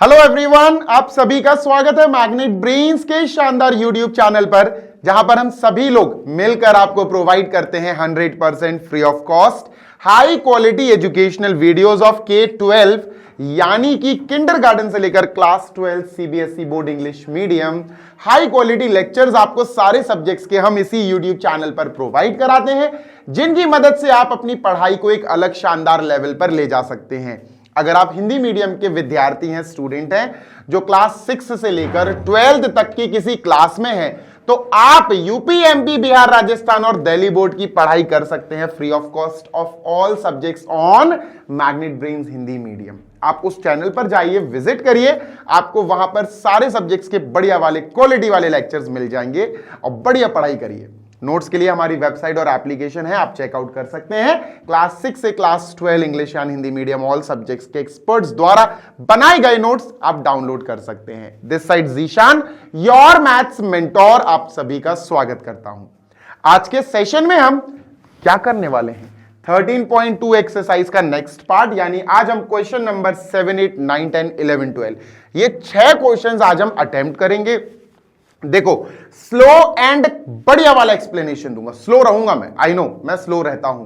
Hello everyone, आप सभी का स्वागत है मैग्नेट ब्रेन्स के शानदार यूट्यूब चैनल पर, जहां पर हम सभी लोग मिलकर आपको प्रोवाइड करते हैं 100% free of cost high quality educational videos of K-12 यानी कि किंडरगार्टन से लेकर class 12 CBSE board English medium high quality lectures आपको सारे सब्जेक्ट्स के हम इसी यूट्यूब चैनल पर प्रोवाइड कराते हैं, जिनकी मदद से आप अपनी पढ़ाई को एक अलग शानदार लेवल पर ले जा सकते हैं। अगर आप हिंदी मीडियम के विद्यार्थी हैं, स्टूडेंट हैं, जो क्लास 6 से लेकर 12th तक की किसी क्लास में हैं, तो आप यूपी, एमपी, बिहार, राजस्थान और दिल्ली बोर्ड की पढ़ाई कर सकते हैं free of cost of all subjects on magnet brains Hindi medium. आप उस चैनल पर जाइए, विजिट करिए, आपको वहां पर सारे सब्जेक्ट्स के बढ़िया वाले क्वालिटी वाले लेक्चर्स मिल जाएंगे और बढ़िया पढ़ाई करिए। नोट्स के लिए हमारी वेबसाइट और एप्लीकेशन है, आप चेकआउट कर सकते हैं। क्लास 6 से class 12 English and Hindi medium all subjects के एक्सपर्ट्स द्वारा बनाए गए नोट्स आप डाउनलोड कर सकते हैं। This side Zeeshan, your maths mentor, आप सभी का स्वागत करता हूं। आज के सेशन में हम क्या करने वाले हैं? 13.2 एक्सरसाइज का नेक्स्ट पार्ट, यानी आज हम क्वेश्चन नंबर 7, 8, 9, 10, 11, 12 ये 6 क्वेश्चंस आज हम अटेम्प्ट करेंगे। देखो, स्लो एंड बढ़िया वाला एक्सप्लेनेशन दूंगा। स्लो रहूंगा मैं, आई नो मैं स्लो रहता हूं,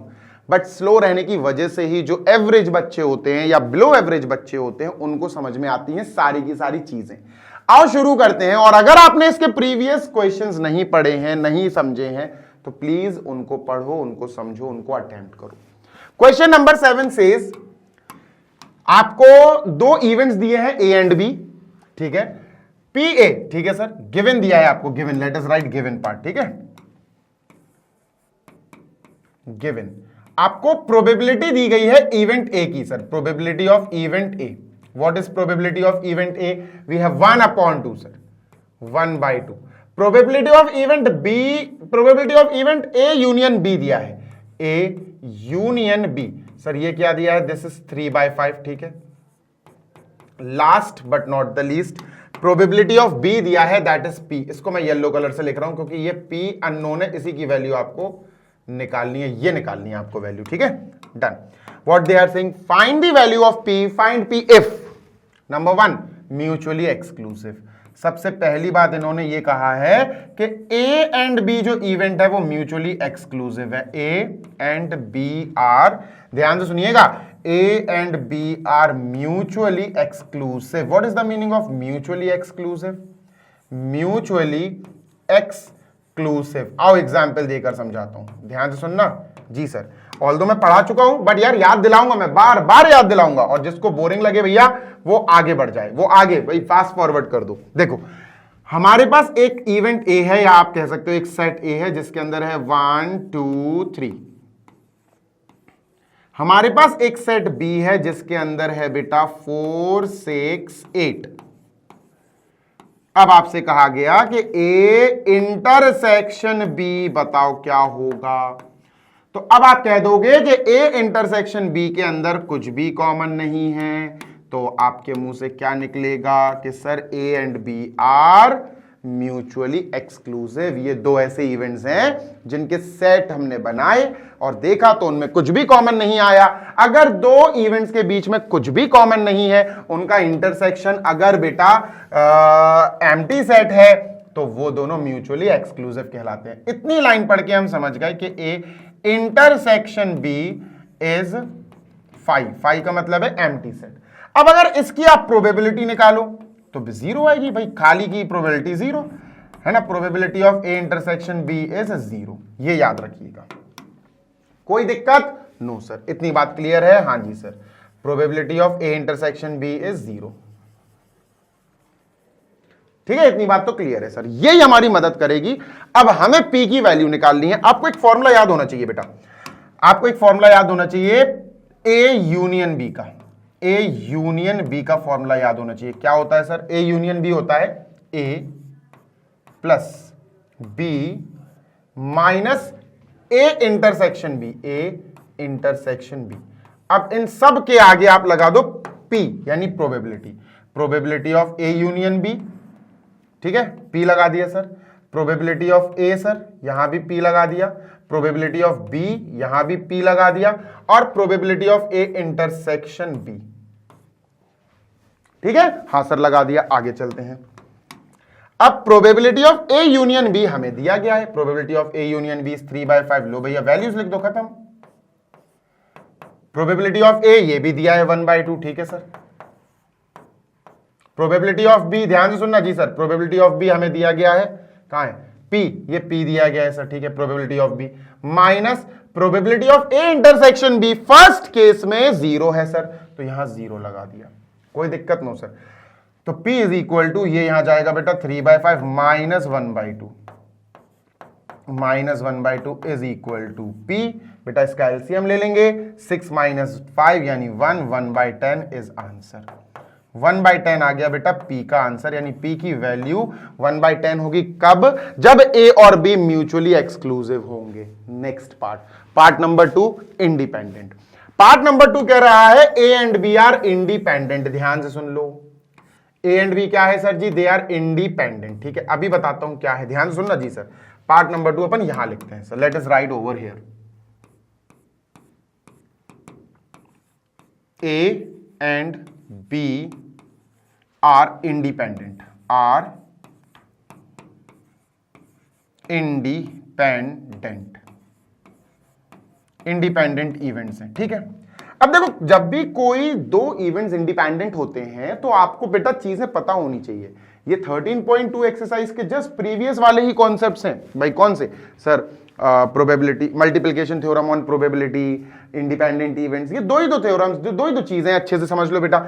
बट स्लो रहने की वजह से ही जो एवरेज बच्चे होते हैं या बिलो एवरेज बच्चे होते हैं उनको समझ में आती हैं सारी की सारी चीजें। आओ शुरू करते हैं। और अगर आपने इसके प्रीवियस क्वेश्चंस नहीं पढ़े हैं, नहीं समझे हैं, तो प्लीज उनको पढ़ो, उनको समझो, उनको अटेम्प्ट करो। क्वेश्चन नंबर 7 सेज आपको दो इवेंट्स दिए हैं ए एंड बी, ठीक है, पी ए, ठीक है सर, गिवन दिया है आपको, given, late us right given part, ठीक है। गिवन आपको प्रोबेबिलिटी दी गई है इवेंट ए की, sir probability of event A. What is probability of event A? We have 1/2 sir, 1/2। Probability of event B, probability of event A union B दिया है, ए union B, sir ये क्या दिया है? दिस इज 3/5, ठीक है। Last but not the least, probability of B दिया है, दैट इज पी। इसको मैं येलो कलर से लिख रहा हूं क्योंकि ये पी अननोन है, इसी की वैल्यू आपको निकालनी है, ये निकालनी है आपको वैल्यू, ठीक है। Done. What they are saying, find the value of P, find P if number 1 mutually exclusive. सबसे पहली बात इन्होंने ये कहा है कि ए एंड बी जो इवेंट है वो म्यूचुअली एक्सक्लूसिव है। ए एंड बी आर, ध्यान से सुनिएगा, A and B are mutually exclusive. What is the meaning of mutually exclusive? Mutually exclusive. आओ एग्जाम्पल देकर समझाता हूं, ध्यान से सुनना जी सर। ऑल्दो मैं पढ़ा चुका हूं, बट यार याद दिलाऊंगा, मैं बार बार याद दिलाऊंगा, और जिसको बोरिंग लगे भैया वो आगे बढ़ जाए, वो आगे भाई फास्ट फॉरवर्ड कर दो। देखो, हमारे पास एक इवेंट ए है, या आप कह सकते हो एक सेट ए है, जिसके अंदर है 1 2 3। हमारे पास एक सेट बी है जिसके अंदर है बेटा 4 6 8। अब आपसे कहा गया कि ए इंटरसेक्शन बी बताओ क्या होगा। तो अब आप कह दोगे कि ए इंटरसेक्शन बी के अंदर कुछ भी कॉमन नहीं है, तो आपके मुंह से क्या निकलेगा कि sir A and B are mutually exclusive. ये दो ऐसे इवेंट्स हैं जिनके सेट हमने बनाए और देखा तो उनमें कुछ भी कॉमन नहीं आया। अगर दो इवेंट्स के बीच में कुछ भी कॉमन नहीं है, उनका इंटरसेक्शन अगर बेटा एम्प्टी सेट है, तो वो दोनों म्यूचुअली एक्सक्लूसिव कहलाते हैं। इतनी लाइन पढ़ के हम समझ गए कि ए इंटरसेक्शन बी इज 5 का मतलब है एम्प्टी सेट। अब अगर इसकी आप प्रोबेबिलिटी निकालो तो जीरो आएगी भाई, खाली की प्रोबेबिलिटी जीरो है ना। Probability of A intersection B is 0, ये याद रखिएगा। कोई दिक्कत? नो सर, इतनी बात क्लियर है? हाँ जी sir, probability of A intersection B is 0, ठीक है, इतनी बात तो क्लियर है सर, ये हमारी मदद करेगी। अब हमें पी की वैल्यू निकालनी है। आपको एक फॉर्मूला याद होना चाहिए बेटा, आपको एक फॉर्मूला याद होना चाहिए ए यूनियन बी का। ए यूनियन बी का फॉर्मूला याद होना चाहिए। क्या होता है सर? ए यूनियन बी होता है A plus B minus A intersection B, A intersection B. अब इन सब के आगे आप लगा दो पी, यानी probability, probability of A union B, ठीक है, पी लगा दिया sir. Probability of A sir, यहां भी पी लगा दिया। प्रोबेबिलिटी ऑफ बी, यहां भी पी लगा दिया। और probability of A intersection B, ठीक है, हाँ सर लगा दिया। आगे चलते हैं। अब probability of A union B हमें दिया गया है, probability of A union B 3/5। लो भैया वैल्यूज लिख दो, खत्म। प्रोबेबिलिटी ऑफ ए ये भी दिया है 1/2, ठीक है सर। प्रोबेबिलिटी ऑफ बी, ध्यान से सुनना जी सर, प्रोबेबिलिटी ऑफ बी हमें दिया गया है, कहां है, पी, ये पी दिया गया है सर, ठीक है। Probability of B minus probability of A intersection B, first case में 0 है सर, तो यहां 0 लगा दिया, कोई दिक्कत नो सर। तो P इज इक्वल टू, ये यहां जाएगा बेटा 3/5 minus 1/2, minus 1/2 is equal to P। बेटा इसका एलसीएम ले लेंगे, 6 माइनस 5 यानी 1/10 इज आंसर। 1/10 आ गया बेटा P का आंसर, यानी P की वैल्यू 1/10 होगी। कब? जब A और B म्यूचुअली एक्सक्लूसिव होंगे। Next part, part number 2, independent. Part number 2 कह रहा है A and B are independent. ध्यान से सुन लो, A एंड B क्या है sir ji, they are independent, ठीक है। अभी बताता हूं क्या है, ध्यान से सुनना जी सर। पार्ट नंबर 2 अपन यहां लिखते हैं sir, let us write over here. A and B are independent, are independent, independent events हैं, ठीक है। अब देखो, जब भी कोई दो इवेंट्स इंडिपेंडेंट होते हैं तो आपको बेटा चीजें पता होनी चाहिए। ये 13.2 एक्सरसाइज के जस्ट प्रीवियस वाले ही कॉन्सेप्ट्स हैं भाई। कौन से sir? Probability, multiplication theorem on probability, independent events, ये दो ही दो थ्योरम्स, दो ही दो चीजें, अच्छे से समझ लो बेटा।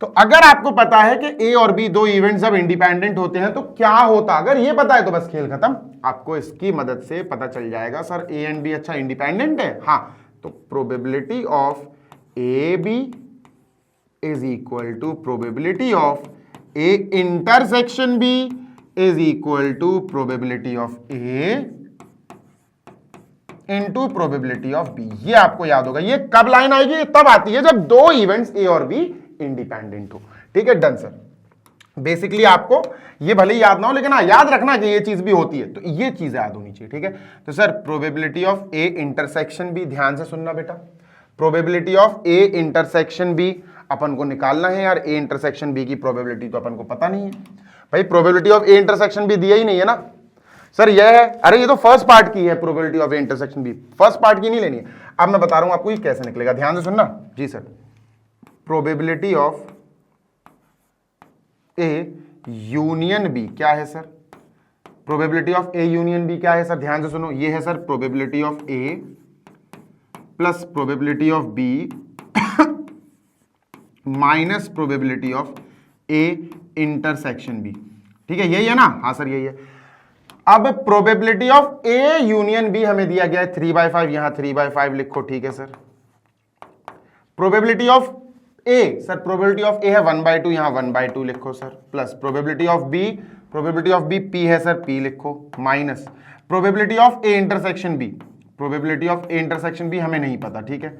तो अगर आपको पता है कि ए और बी दो इवेंट्स जब इंडिपेंडेंट होते हैं तो क्या होता, अगर ये पता है तो बस खेल खत्म। आपको इसकी मदद से पता चल जाएगा सर ए एंड बी अच्छा इंडिपेंडेंट है, हाँ, तो probability of A B is equal to probability of A intersection B is equal to probability of A into probability of B. ये आपको याद होगा। ये कब लाइन आएगी? ये तब आती है जब दो इवेंट्स ए और बी इंडिपेंडेंट हो, ठीक है। Done sir. बेसिकली आपको ये भले ही याद ना हो, लेकिन हाँ याद रखना कि ये चीज भी होती है, तो ये चीज याद होनी चाहिए, ठीक है। तो sir probability of A intersection B, ध्यान से सुनना बेटा, probability of A intersection B अपन को निकालना है यार। ए इंटरसेक्शन बी की प्रोबेबिलिटी तो अपन को पता नहीं है भाई। Probability of A intersection B दिया ही नहीं है ना सर, यह है, अरे ये तो फर्स्ट पार्ट की है probability of A intersection B, first part की नहीं लेनी है। अब मैं बता रहा हूं आपको ये कैसे निकलेगा, ध्यान से सुनना जी sir. Probability of A union B क्या है sir? Probability of A union B क्या है सर? ध्यान से सुनो, ये है sir probability of A plus probability of B minus probability of A intersection B, ठीक है, यही है ना? हाँ सर यही है। अब probability of A union B हमें दिया गया है 3/5, यहां 3/5 लिखो, ठीक है sir. Probability of A, sir probability of A है 1/2, यहां 1/2 लिखो sir, plus probability of B, probability of B P है सर, पी लिखो, minus probability of A intersection B, probability of A intersection B हमें नहीं पता, ठीक है।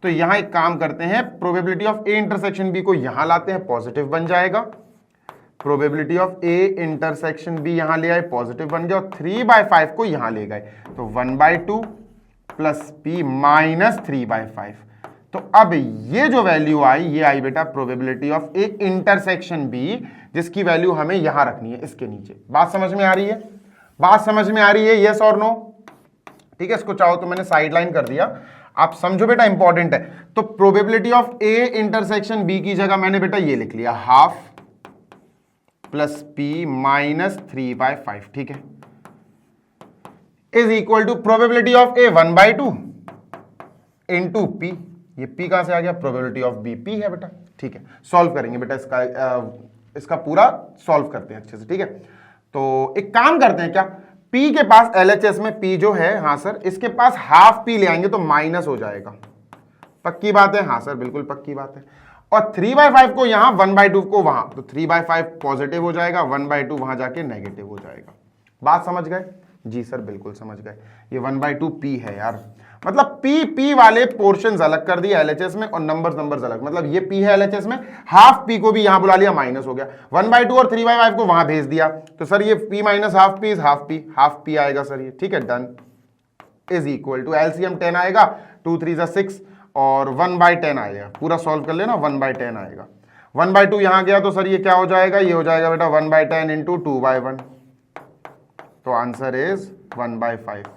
तो यहां एक काम करते हैं, probability of A intersection B को यहां लाते हैं, पॉजिटिव बन जाएगा। Probability of A intersection B यहां ले आए, पॉजिटिव बन गया, और 3/5 को यहां ले गए, तो 1/2 प्लस पी माइनस 3/5। तो अब ये जो वैल्यू आई, ये आई बेटा probability of A intersection B, जिसकी वैल्यू हमें यहां रखनी है, इसके नीचे। बात समझ में आ रही है? बात समझ में आ रही है? यस और नो? ठीक है, इसको चाहो तो मैंने साइडलाइन कर दिया, आप समझो बेटा, इंपॉर्टेंट है। तो probability of A intersection B की जगह मैंने बेटा ये लिख लिया, हाफ प्लस पी माइनस 3/5, ठीक है, is equal to probability of A 1/2 into P. ये पी कहां से आ गया? प्रोबेबिलिटी ऑफ बी पी है बेटा, ठीक है। सॉल्व करेंगे बेटा इसका पूरा सॉल्व करते हैं अच्छे से, ठीक है। तो एक काम करते हैं, क्या P के पास LHS में P जो है, हाँ सर, इसके पास हाफ P ले आएंगे तो माइनस हो जाएगा। पक्की बात है? हाँ सर बिल्कुल पक्की बात है। और 3/5 को यहां, 1/2 को वहां, तो 3/5 पॉजिटिव हो जाएगा, 1/2 वहां जाके नेगेटिव हो जाएगा। बात समझ गए? जी सर बिल्कुल समझ गए। ये 1/2 P है यार, मतलब P वाले पोर्शंस अलग कर दिए LHS में और नंबर्स अलग, मतलब ये P है LHS में, हाफ P को भी यहां बुला लिया, माइनस हो गया, 1/2 और 3/5 को वहां भेज दिया, तो सर ये P minus half P is half P आएगा सर ये, ठीक है। Done. Is equal to LCM 10 आएगा, 2 3 6 और 1/10 आएगा, पूरा सॉल्व कर लेना, 1/10 आएगा। 1/2 यहां गया तो सर ये क्या हो जाएगा, ये हो जाएगा बेटा 1/10 इंटू 2/1, तो answer is 1/5।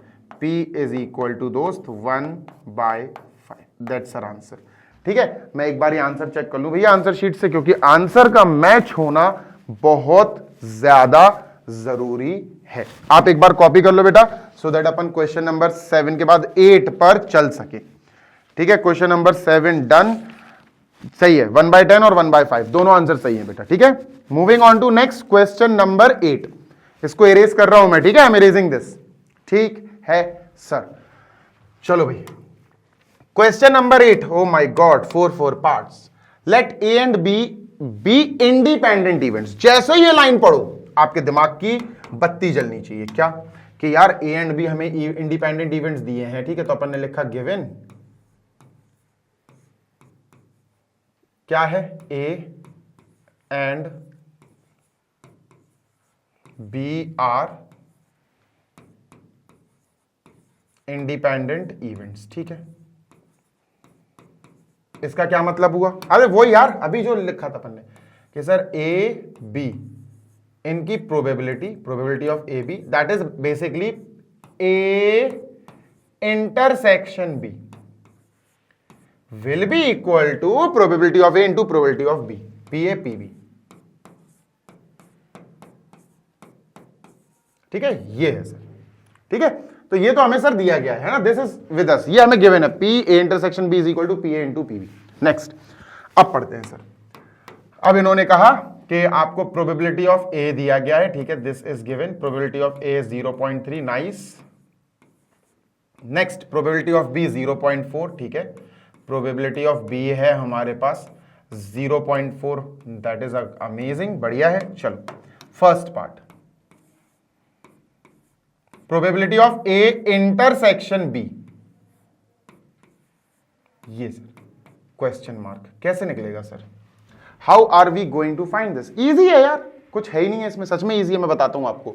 P is equal to दोस्त 1/5, दैट्स आवर आंसर। ठीक है, मैं एक बार ये आंसर चेक कर लूं भैया आंसर शीट से, क्योंकि आंसर का मैच होना बहुत ज्यादा जरूरी है। आप एक बार कॉपी कर लो बेटा, so that upon question number 7 के बाद 8 पर चल सके। ठीक है, क्वेश्चन नंबर 7 डन, सही है, 1/10 और 1/5 दोनों आंसर सही है बेटा। ठीक है, moving on to next question number 8। इसको इरेज कर रहा हूं मैं, ठीक है, आई एम इरेजिंग दिस। ठीक है सर, चलो भाई question number 8। Oh my god, 4 parts. Let A and B independent events. जैसे ही ये लाइन पढ़ो आपके दिमाग की बत्ती जलनी चाहिए, क्या कि यार ए एंड बी हमें इंडिपेंडेंट इवेंट्स दिए हैं। ठीक है, तो अपन ने लिखा गिवन क्या है, A and B are independent events. ठीक है, इसका क्या मतलब हुआ, अरे वो यार अभी जो लिखा था अपन ने कि सर ए बी इनकी probability of A B, that is basically A intersection B will be equal to probability of A into probability of B, P A P B. ठीक है, ये है सर। ठीक है, तो ये तो हमें सर दिया गया है ना, दिस इज विद अस, ये हमें गिवन है, P A intersection B is equal to P A into P B. Next, अब पढ़ते हैं सर। अब इन्होंने कहा कि आपको प्रोबेबिलिटी ऑफ ए दिया गया है। ठीक है, this is given, probability of A 0.3, nice. Next, probability of B 0.4। ठीक है, प्रोबेबिलिटी ऑफ बी है हमारे पास 0.4, दैट इज अमेजिंग, बढ़िया है। चलो first part, probability of A intersection B, ये सर क्वेश्चन मार्क कैसे निकलेगा sir, how are we going to find this. Easy है यार, कुछ है ही नहीं है इसमें, सच में इजी है, मैं बताता हूं आपको।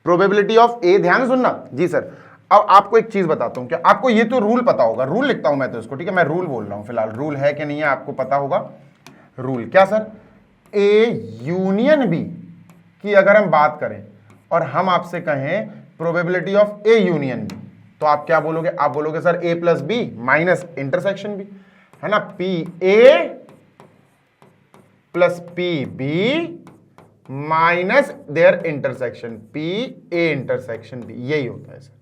प्रोबेबिलिटी ऑफ ए, ध्यान से सुनना जी सर। अब आपको एक चीज बताता हूं, क्या आपको ये तो रूल पता होगा, रूल लिखता हूं मैं तो इसको। ठीक है, मैं रूल बोल रहा हूं फिलहाल, रूल है कि नहीं है आपको पता होगा। रूल क्या सर, ए यूनियन बी की अगर हम बात करें और हम आपसे कहें probability of A union B, तो आप क्या बोलोगे, आप बोलोगे sir A plus B minus intersection B, है ना, P A plus P B minus their intersection, P A intersection B, यही होता है सर।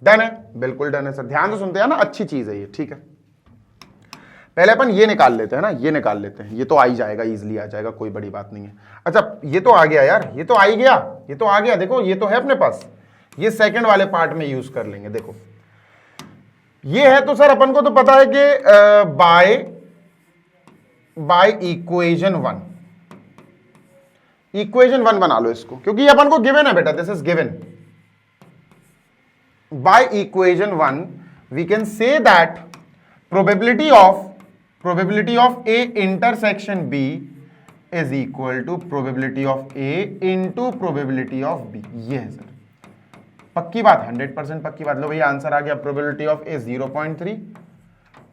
डन है, बिल्कुल डन है सर, ध्यान से सुनते हैं ना, अच्छी चीज है ये। ठीक है, पहले अपन ये निकाल लेते हैं ना, ये निकाल लेते हैं, ये तो आ ही जाएगा, इजीली आ जाएगा, कोई बड़ी बात नहीं है। अच्छा ये तो आ गया यार, ये तो आ ही गया, ये तो आ गया, देखो ये तो है अपने पास, ये सेकंड वाले पार्ट में यूज कर लेंगे। देखो ये है, तो सर अपन को तो पता है कि बाय इक्वेशन 1, इक्वेशन 1 बना लो इसको, क्योंकि ये अपन को गिवन है बेटा, this is given. By equation 1 we can say that probability of A intersection B is equal to probability of A into probability of B. ये है सर पक्की बात, 100% पक्की बात। लो भैया आंसर आ गया, probability of A 0.3,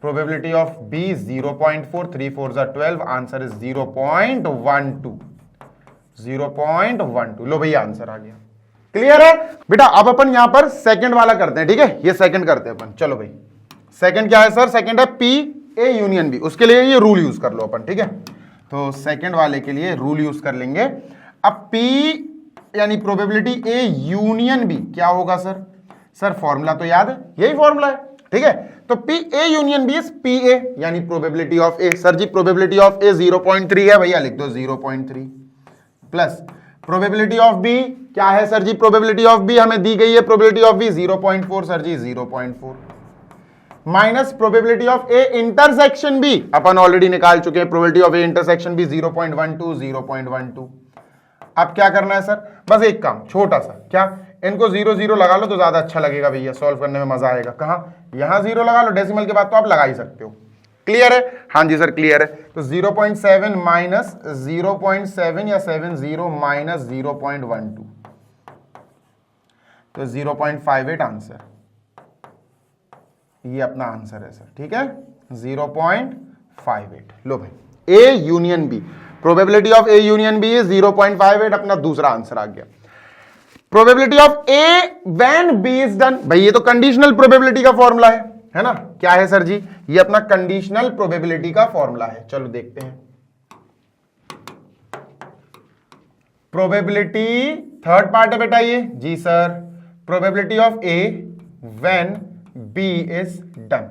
probability of B 0.4, 3 4 12, answer is 0.12, 0.12। लो भैया आंसर आ गया, क्लियर है बेटा। अब अपन यहां पर सेकंड वाला करते हैं। ठीक है, ये सेकंड करते हैं अपन। चलो भाई सेकंड क्या है सर, सेकंड है पी ए यूनियन बी, उसके लिए ये रूल यूज कर लो अपन। ठीक है, तो सेकंड वाले के लिए रूल यूज कर लेंगे। अब पी यानी प्रोबेबिलिटी ए यूनियन बी क्या होगा सर, सर फॉर्मूला तो याद है, यही फॉर्मूला है। ठीक है, तो P A union B is P A यानी probability of A. Sir ji probability of A 0.3 है, भैया लिख दो 0.3 प्लस प्रोबेबिलिटी ऑफ बी क्या है sir ji, probability of B हमें दी गई है, probability of B 0.4 sir ji 0.4 minus probability of A intersection B, अपन ऑलरेडी निकाल चुके हैं, probability of A intersection B 0.12, 0.12। अब क्या करना है सर, बस एक काम छोटा सा, क्या इनको 0 0 लगा लो तो ज्यादा अच्छा लगेगा भैया, सॉल्व करने में मजा आएगा। कहां, यहां 0 लगा लो, डेसिमल के बाद तो आप लगा ही सकते हो। क्लियर है, हाँ जी सर क्लियर है। तो 0.7 माइनस 0.7 या 70 माइनस 0.12, तो 0.58 आंसर, ये अपना आंसर है सर। ठीक है, 0.58। लो भाई A union B, probability of A union B is 0.58, अपना दूसरा आंसर आ गया। Probability of A when B is done, भाई ये तो कंडीशनल प्रोबेबिलिटी का फॉर्मूला है ना, क्या है सर जी, ये अपना कंडीशनल प्रोबेबिलिटी का फॉर्मूला है। चलो देखते हैं, प्रोबेबिलिटी थर्ड पार्ट है बेटा ये, जी sir, probability of A when B is done,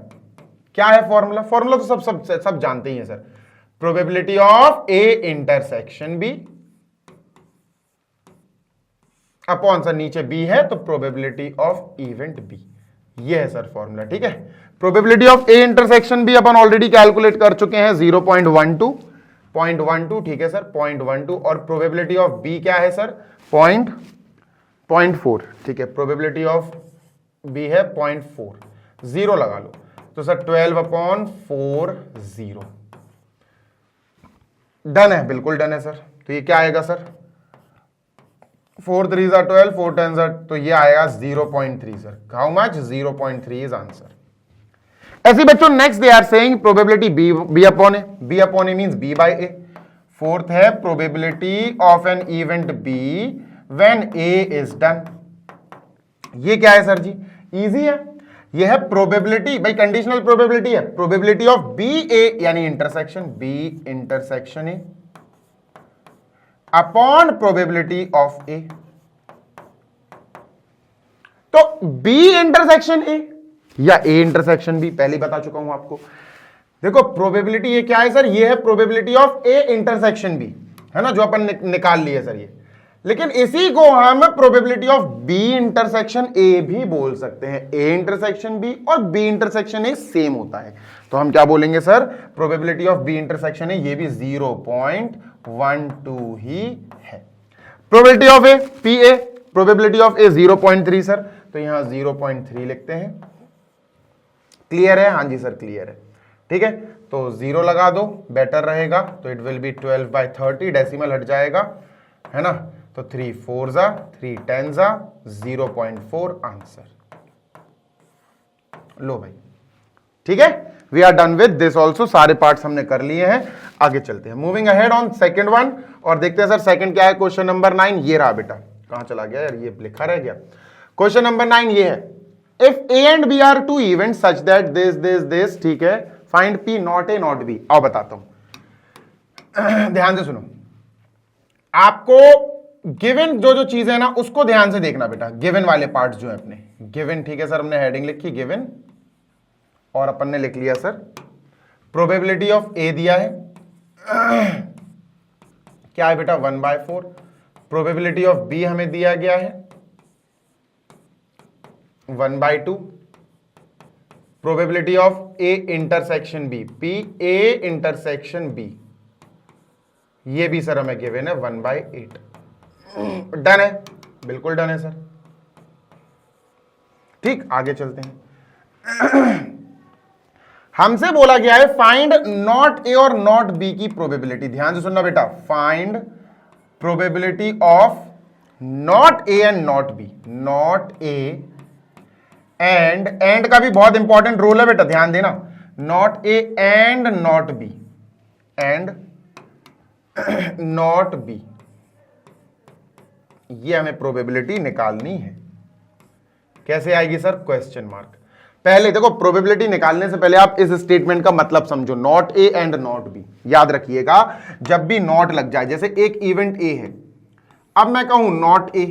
क्या है फॉर्मूला, फॉर्मूला तो सब जानते ही हैं sir, probability of A intersection B upon sir नीचे बी है तो प्रोबेबिलिटी ऑफ इवेंट बी, ये है सर फॉर्मूला, ठीक है। Probability of A intersection B अपन ऑलरेडी कैलकुलेट कर चुके हैं 0.12, ठीक है सर, 0.12, और प्रोबेबिलिटी ऑफ बी क्या है सर 0.4, ठीक है, प्रोबेबिलिटी ऑफ बी है 0.4, 0 लगा लो तो सर 12/4 0, डन है, बिल्कुल डन है सर। तो ये क्या आएगा sir, 4 3s are 12, 4 10s are, तो ये आएगा 0.3 sir, how much, 0.3 is answer. ऐसे बच्चों next they are saying probability B upon A, B upon A means B by A. Fourth है probability of an event B when A is done, ये क्या है sir जी, easy है, ये है probability, भाई कंडीशनल प्रोबेबिलिटी है, प्रोबेबिलिटी ऑफ बी ए यानी intersection B intersection A upon probability of A, तो बी इंटरसेक्शन ए या ए इंटरसेक्शन बी, पहले बता चुका हूं आपको। देखो प्रोबेबिलिटी ये क्या है सर, ये है probability of A intersection B, है ना, जो अपन निकाल लिए सर ये, लेकिन इसी को हम probability of B intersection A भी बोल सकते हैं, ए इंटरसेक्शन बी और बी इंटरसेक्शन ए सेम होता है, तो हम क्या बोलेंगे sir, probability of B intersection A, ये भी 0.12 ही है। Probability of A P A, probability of A 0.3 sir, तो यहां 0.3 लिखते हैं, क्लियर है, हाँ जी सर क्लियर है, ठीक है, तो 0 लगा दो बेटर रहेगा, तो इट विल बी 12/30, डेसिमल हट जाएगा, है ना, तो 3 4s 3 10s 0.4 आंसर, लो भाई, ठीक है, we are done with this also, सारे पार्ट्स हमने कर लिए हैं, आगे चलते हैं, moving ahead on second one, और देखते हैं सर सेकंड क्या है, क्वेश्चन नंबर 9, ये रहा बेटा, कहां चला गया यार, ये लिखा रह गया, क्वेश्चन नंबर 9 ये है, if A and B are two event such that this, ठीक है, find P not A not B, आओ बताता हूं, ध्यान से सुनो, आपको गिवन जो चीजें है ना उसको ध्यान से देखना बेटा, गिवन वाले पार्ट्स जो है अपने, गिवन, ठीक है सर, हमने हेडिंग लिखी गिवन, और अपन ने लिख लिया सर प्रोबेबिलिटी ऑफ ए दिया है, क्या है बेटा 1/4, प्रोबेबिलिटी ऑफ बी हमें दिया गया है 1/2, probability of A intersection B, P A intersection B, ये भी सर हमें गिवन है 1/8, डन है, बिल्कुल डन है सर, ठीक, आगे चलते हैं, हमसे बोला गया है फाइंड नॉट ए और नॉट बी की प्रोबेबिलिटी, ध्यान से सुनना बेटा, find probability of not A and not B, not A and का भी बहुत इंपॉर्टेंट रोल है बेटा, ध्यान देना, not A and not B, and not B, ये हमें प्रोबेबिलिटी निकालनी है, कैसे आएगी सर, क्वेश्चन मार्क, पहले देखो प्रोबेबिलिटी निकालने से पहले आप इस स्टेटमेंट का मतलब समझो, not A and not B, याद रखिएगा, जब भी नॉट लग जाए, जैसे एक इवेंट ए है, अब मैं कहूं नॉट ए,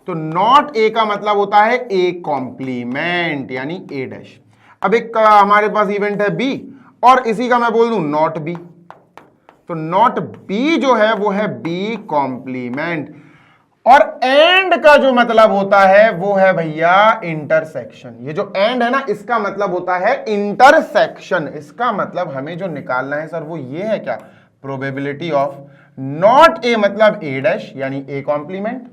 तो नॉट ए का मतलब होता है ए कॉम्प्लीमेंट यानी ए डैश, अब एक हमारे पास इवेंट है बी और इसी का मैं बोल दूं नॉट बी, तो नॉट बी जो है वो है बी कॉम्प्लीमेंट, और एंड का जो मतलब होता है वो है भैया इंटरसेक्शन, ये जो एंड है ना इसका मतलब होता है इंटरसेक्शन, इसका मतलब हमें जो निकालना है सर वो ये है क्या, प्रोबेबिलिटी ऑफ नॉट ए मतलब ए डैश यानी ए कॉम्प्लीमेंट,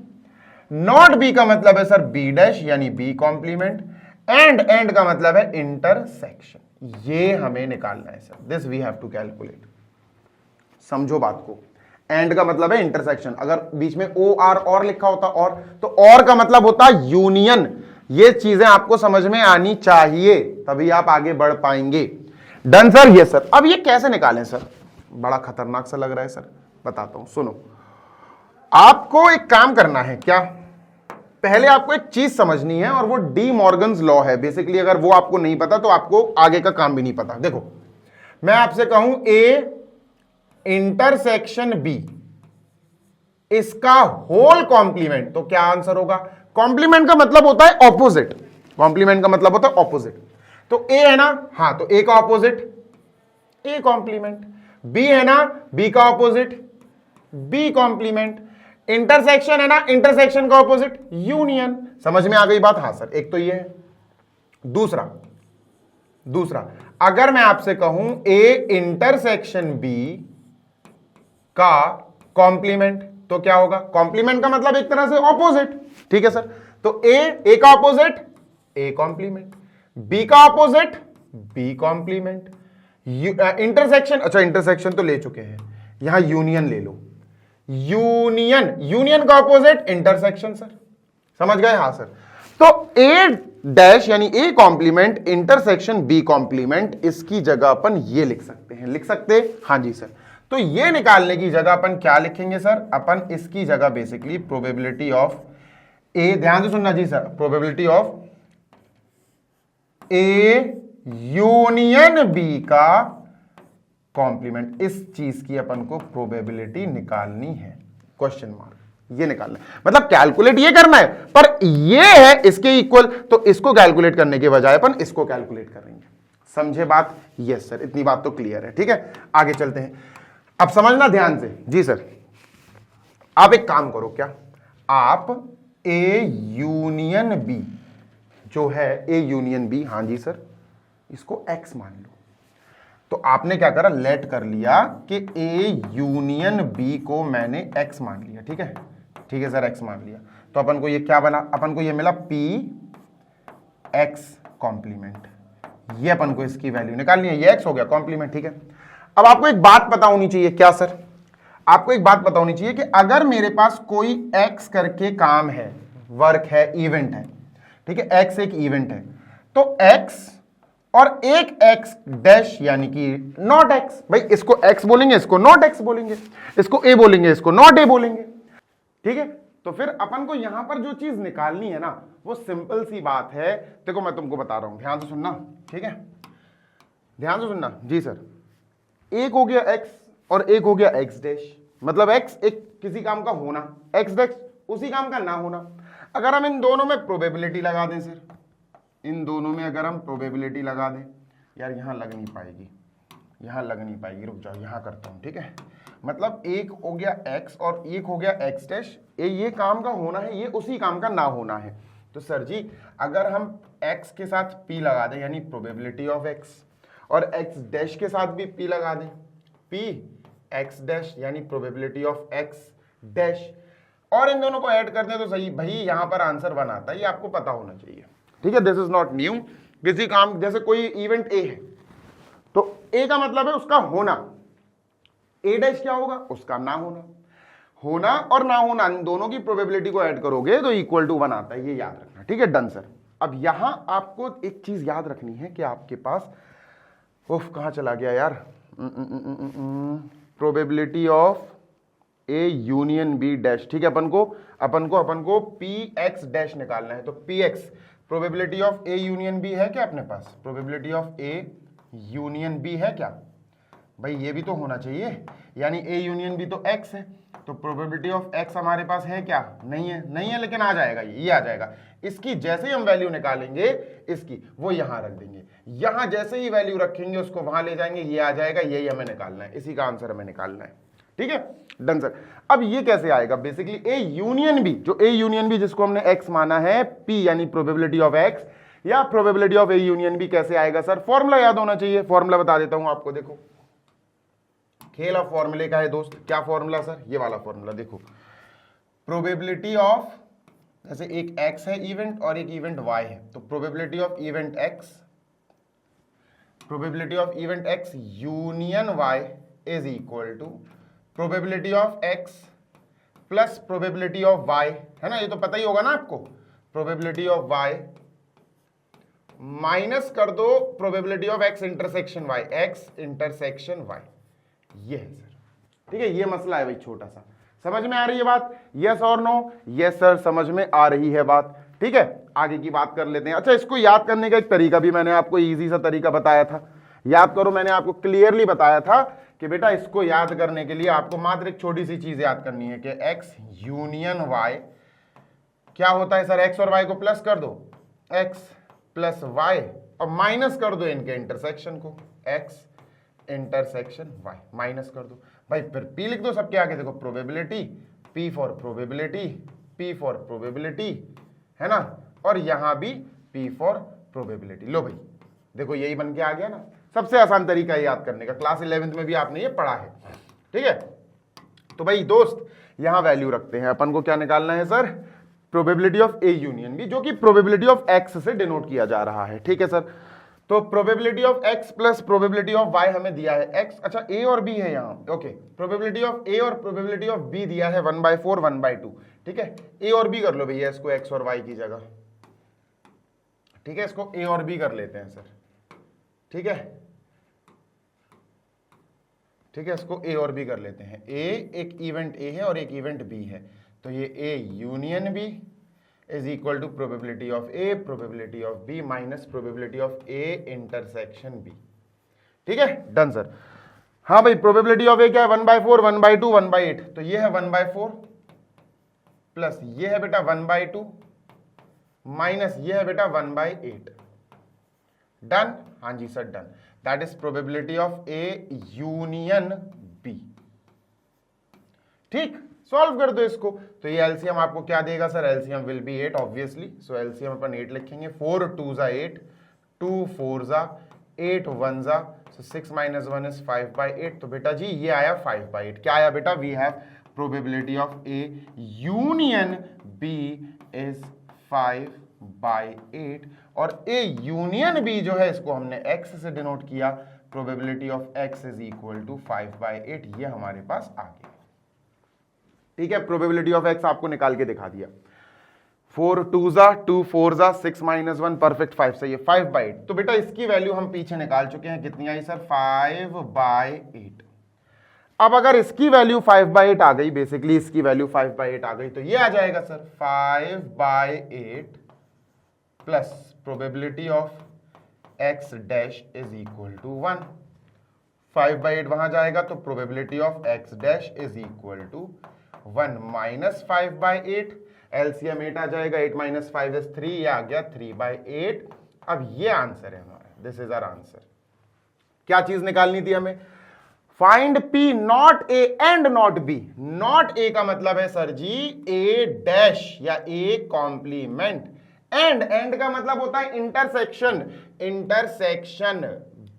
नॉट बी का मतलब है सर बी डैश यानी बी कॉम्प्लीमेंट, एंड का मतलब है इंटरसेक्शन, ये हमें निकालना है sir, this we have to calculate, समझो बात को, एंड का मतलब है इंटरसेक्शन, अगर बीच में ओ आर और लिखा होता और, तो और का मतलब होता यूनियन, ये चीजें आपको समझ में आनी चाहिए तभी आप आगे बढ़ पाएंगे, डन सर, ये सर, अब ये कैसे निकालें सर, बड़ा खतरनाक सा लग रहा है सर, बताता हूं, सुनो। आपको एक काम करना है, क्या? पहले आपको एक चीज समझनी है और वो डी मॉर्गन्स लॉ है बेसिकली। अगर वो आपको नहीं पता तो आपको आगे का काम भी नहीं पता। देखो, मैं आपसे कहूं ए इंटरसेक्शन बी, इसका होल कॉम्प्लीमेंट, तो क्या आंसर होगा? कॉम्प्लीमेंट का मतलब होता है ऑपोजिट, कॉम्प्लीमेंट का मतलब होता है ऑपोजिट। तो ए है ना, हाँ, तो ए का ऑपोजिट ए कॉम्प्लीमेंट, बी है ना, बी का ऑपोजिट बी कॉम्प्लीमेंट, इंटरसेक्शन है ना, इंटरसेक्शन का ऑपोजिट यूनियन। समझ में आ गई बात? हाँ सर, एक तो ये है। दूसरा अगर मैं आपसे कहूं ए इंटरसेक्शन बी का कॉम्प्लीमेंट, तो क्या होगा? कॉम्प्लीमेंट का मतलब एक तरह से ऑपोजिट, ठीक है सर। तो ए का ऑपोजिट ए कॉम्प्लीमेंट, बी का ऑपोजिट बी कॉम्प्लीमेंट, इंटरसेक्शन, अच्छा इंटरसेक्शन तो ले चुके हैं, यहां यूनियन ले लो, यूनियन का ऑपोजिट इंटरसेक्शन सर, समझ गए? हाँ सर। तो ए डैश यानी A complement intersection B complement, इसकी जगह अपन ये लिख सकते हैं, लिख सकते हैं? हाँ जी सर। तो ये निकालने की जगह अपन क्या लिखेंगे सर? अपन इसकी जगह बेसिकली प्रोबेबिलिटी ऑफ ए, ध्यान से सुनना जी sir, probability of A union B का कॉम्प्लीमेंट, इस चीज की अपन को प्रोबेबिलिटी निकालनी है, क्वेश्चन मार्क, ये निकालना है, मतलब कैलकुलेट ये करना है, पर ये है इसके इक्वल, तो इसको कैलकुलेट करने के बजाय अपन इसको कैलकुलेट करेंगे। समझे बात? यस सर, इतनी बात तो क्लियर है, ठीक है। आगे चलते हैं, अब समझना ध्यान से जी सर। आप एक काम करो, क्या आप ए यूनियन बी जो है, ए यूनियन बी, हाँ जी सर, इसको एक्स मान लो। तो आपने क्या करा? लेट कर लिया कि ए यूनियन बी को मैंने एक्स मान लिया, ठीक है, ठीक है सर, एक्स मान लिया। तो अपन को ये क्या बना? अपन को ये मिला पी एक्स कॉम्प्लीमेंट, ये अपन को इसकी वैल्यू निकालनी है, ये एक्स हो गया कॉम्प्लीमेंट, ठीक है। अब आपको एक बात पता होनी चाहिए, क्या सर? आपको एक बात पता होनी चाहिए कि अगर मेरे पास कोई एक्स करके काम है, वर्क है, इवेंट है, ठीक है, एक्स एक इवेंट है, तो एक्स और एक एक्स डैश यानी कि नॉट एक्स, भाई इसको एक्स बोलेंगे, इसको नॉट एक्स बोलेंगे, इसको ए बोलेंगे, इसको नॉट ए बोलेंगे, ठीक है। तो फिर अपन को यहां पर जो चीज निकालनी है ना, वो सिंपल सी बात है। देखो मैं तुमको बता रहा हूं, ध्यान से सुनना, ठीक है, ध्यान से सुनना जी सर। एक हो गया एक्स और एक हो गया एक्स डैश, मतलब एक्स एक किसी काम का होना, एक्स डैश उसी काम का ना होना। अगर हम इन दोनों में प्रोबेबिलिटी लगा दें सर, इन दोनों में अगर हम प्रोबेबिलिटी लगा दें, यार यहां लग नहीं पाएगी, यहां लग नहीं पाएगी, रुक जाओ, यहां करता हूं, ठीक है। मतलब एक हो गया एक्स और एक हो गया एक्स डैश, ये काम का होना है, ये उसी काम का ना होना है। तो सर जी अगर हम एक्स के साथ पी लगा दें, यानी प्रोबेबिलिटी ऑफ एक्स, और एक्स डैश के साथ भी पी लगा दें, पी एक्स डैश यानी प्रोबेबिलिटी ऑफ एक्स डैश, और इन दोनों को ऐड कर दें तो सही, भाई यहां पर आंसर 1 आता है, ये आपको पता होना चाहिए, ठीक है। This is not new. किसी काम, जैसे कोई इवेंट ए है, तो ए का मतलब है उसका होना, ए डैश क्या होगा? उसका ना होना। होना और ना होना, इन दोनों की प्रोबेबिलिटी को ऐड करोगे तो इक्वल टू 1 आता है, ये याद रखना, ठीक है। Done sir. अब यहां आपको एक चीज याद रखनी है कि आपके पास, उफ कहां चला गया यार, probability of A union B dash, ठीक है। अपन को पी एक्स डैश निकालना है, तो P X probability of A union B है क्या अपने पास? Probability of A union B है क्या? भाई ये भी तो होना चाहिए, यानी ए यूनियन बी तो एक्स है, तो प्रोबेबिलिटी ऑफ एक्स हमारे पास है क्या? नहीं है, नहीं है, लेकिन आ जाएगा, ये आ जाएगा। इसकी जैसे ही हम वैल्यू निकालेंगे इसकी, वो यहां रख देंगे, यहां जैसे ही वैल्यू रखेंगे उसको वहां ले जाएंगे, ये आ जाएगा, यही हमें निकालना है, इसी का आंसर हमें निकालना है, ठीक है। Done sir. अब ये कैसे आएगा? बेसिकली ए यूनियन बी, जो ए यूनियन बी जिसको हमने एक्स माना है, पी यानी प्रोबेबिलिटी ऑफ एक्स या probability of A union B, कैसे आएगा सर? फॉर्मूला याद होना चाहिए, फॉर्मूला बता देता हूं आपको, देखो खेल ऑफ फॉर्मूले का है दोस्त। क्या फॉर्मूला सर? ये वाला फॉर्मूला देखो, प्रोबेबिलिटी ऑफ, जैसे एक x है इवेंट और एक इवेंट y है, तो probability of event x, probability of event x union y is equal to probability of x plus probability of y, है ना, ये तो पता ही होगा ना आपको। प्रोबेबिलिटी ऑफ y माइनस कर दो probability of x intersection y, x intersection y, ये है सर। ठीक है, ये मसला है भाई छोटा सा। समझ में आ रही है बात? यस और नो? यस सर, समझ में आ रही है बात। ठीक है, आगे की बात कर लेते हैं। अच्छा, इसको याद करने का एक तरीका भी मैंने आपको इजी सा तरीका बताया था, याद करो। मैंने आपको क्लियरली बताया था कि बेटा इसको याद करने के लिए आपको मात्र एक छोटी सी चीज याद करनी है कि एक्स यूनियन वाई क्या होता है सर? एक्स और वाई को प्लस कर दो, एक्स प्लस वाई, और माइनस कर दो इनके इंटरसेक्शन को, एक्स इंटरसेक्शन वाई, माइनस कर दो भाई। फिर पी लिख दो सबके आगे, देखो probability, P for probability, P for probability, है ना, और यहां भी पी फॉर प्रोबेबिलिटी। लो भाई देखो यही बन के आ गया ना। सबसे आसान तरीका है याद करने का, क्लास 11th में भी आपने ये पढ़ा है। ठीक है, तो भाई दोस्त यहां वैल्यू रखते हैं अपन को। क्या निकालना है sir? Probability of A union B, जो कि प्रोबेबिलिटी ऑफ एक्स से डिनोट किया जा रहा है। ठीक है सर, तो probability of X plus probability of Y हमें दिया है एक्स। अच्छा, ए और बी है यहाँ, ओके। प्रोबेबिलिटी ऑफ ए और प्रोबेबिलिटी ऑफ बी दिया है 1/4 1/2। ठीक है, ए और बी कर लो भैया इसको एक्स और वाई की जगह। ठीक है, इसको ए और बी कर लेते हैं सर। ठीक है, ठीक है, इसको ए और बी कर लेते हैं। ए एक इवेंट ए है और एक इवेंट बी है, तो ये A union B is equal to probability of A probability of B minus probability of A intersection B. ठीक है, डन सर। हाँ भाई, प्रोबेबिलिटी ऑफ ए क्या है? 1/4 1/2 1/8, तो ये है 1/4 प्लस ये है बेटा 1/2 माइनस ये है बेटा 1/8। डन? हाँ जी sir, done. That is probability of A union B. ठीक, सॉल्व कर दो इसको। तो ये एलसीएम आपको क्या देगा sir? LCM will be 8 obviously. So LCM अपन 8 लिखेंगे। 4 2 जा 8, 2 4 जा 8 1 जा, सो 6 - 1 इज 5/8। तो बेटा जी ये आया 5/8। क्या आया बेटा? We have probability of A union B is 5/8, और ए यूनियन बी जो है इसको हमने एक्स से डिनोट किया। Probability of X is equal to 5/8, ये हमारे पास आ गया। ठीक है, प्रोबेबिलिटी ऑफ एक्स आपको निकाल के दिखा दिया। 4 2 जा 2 4 जा 6 - 1 परफेक्ट 5 सही है, 5/8। तो बेटा इसकी वैल्यू हम पीछे निकाल चुके हैं, कितनी आई सर? 5/8। अब अगर इसकी वैल्यू 5/8 आ गई, बेसिकली इसकी वैल्यू 5/8 आ गई, तो ये आ जाएगा sir 5/8 plus probability of X dash is equal to 1। 5/8 वहां जाएगा तो probability of X dash is equal to 1 minus 5/8। LCM 8 आ जाएगा, 8 - 5 इज 3, ये आ गया 3/8। अब ये आंसर है हमारा, दिस इज आवर आंसर। क्या चीज निकालनी थी हमें? Find P not A and not B. Not a का मतलब है सर जी ए डैश या ए कॉम्प्लीमेंट। एंड का मतलब होता है इंटरसेक्शन, इंटरसेक्शन।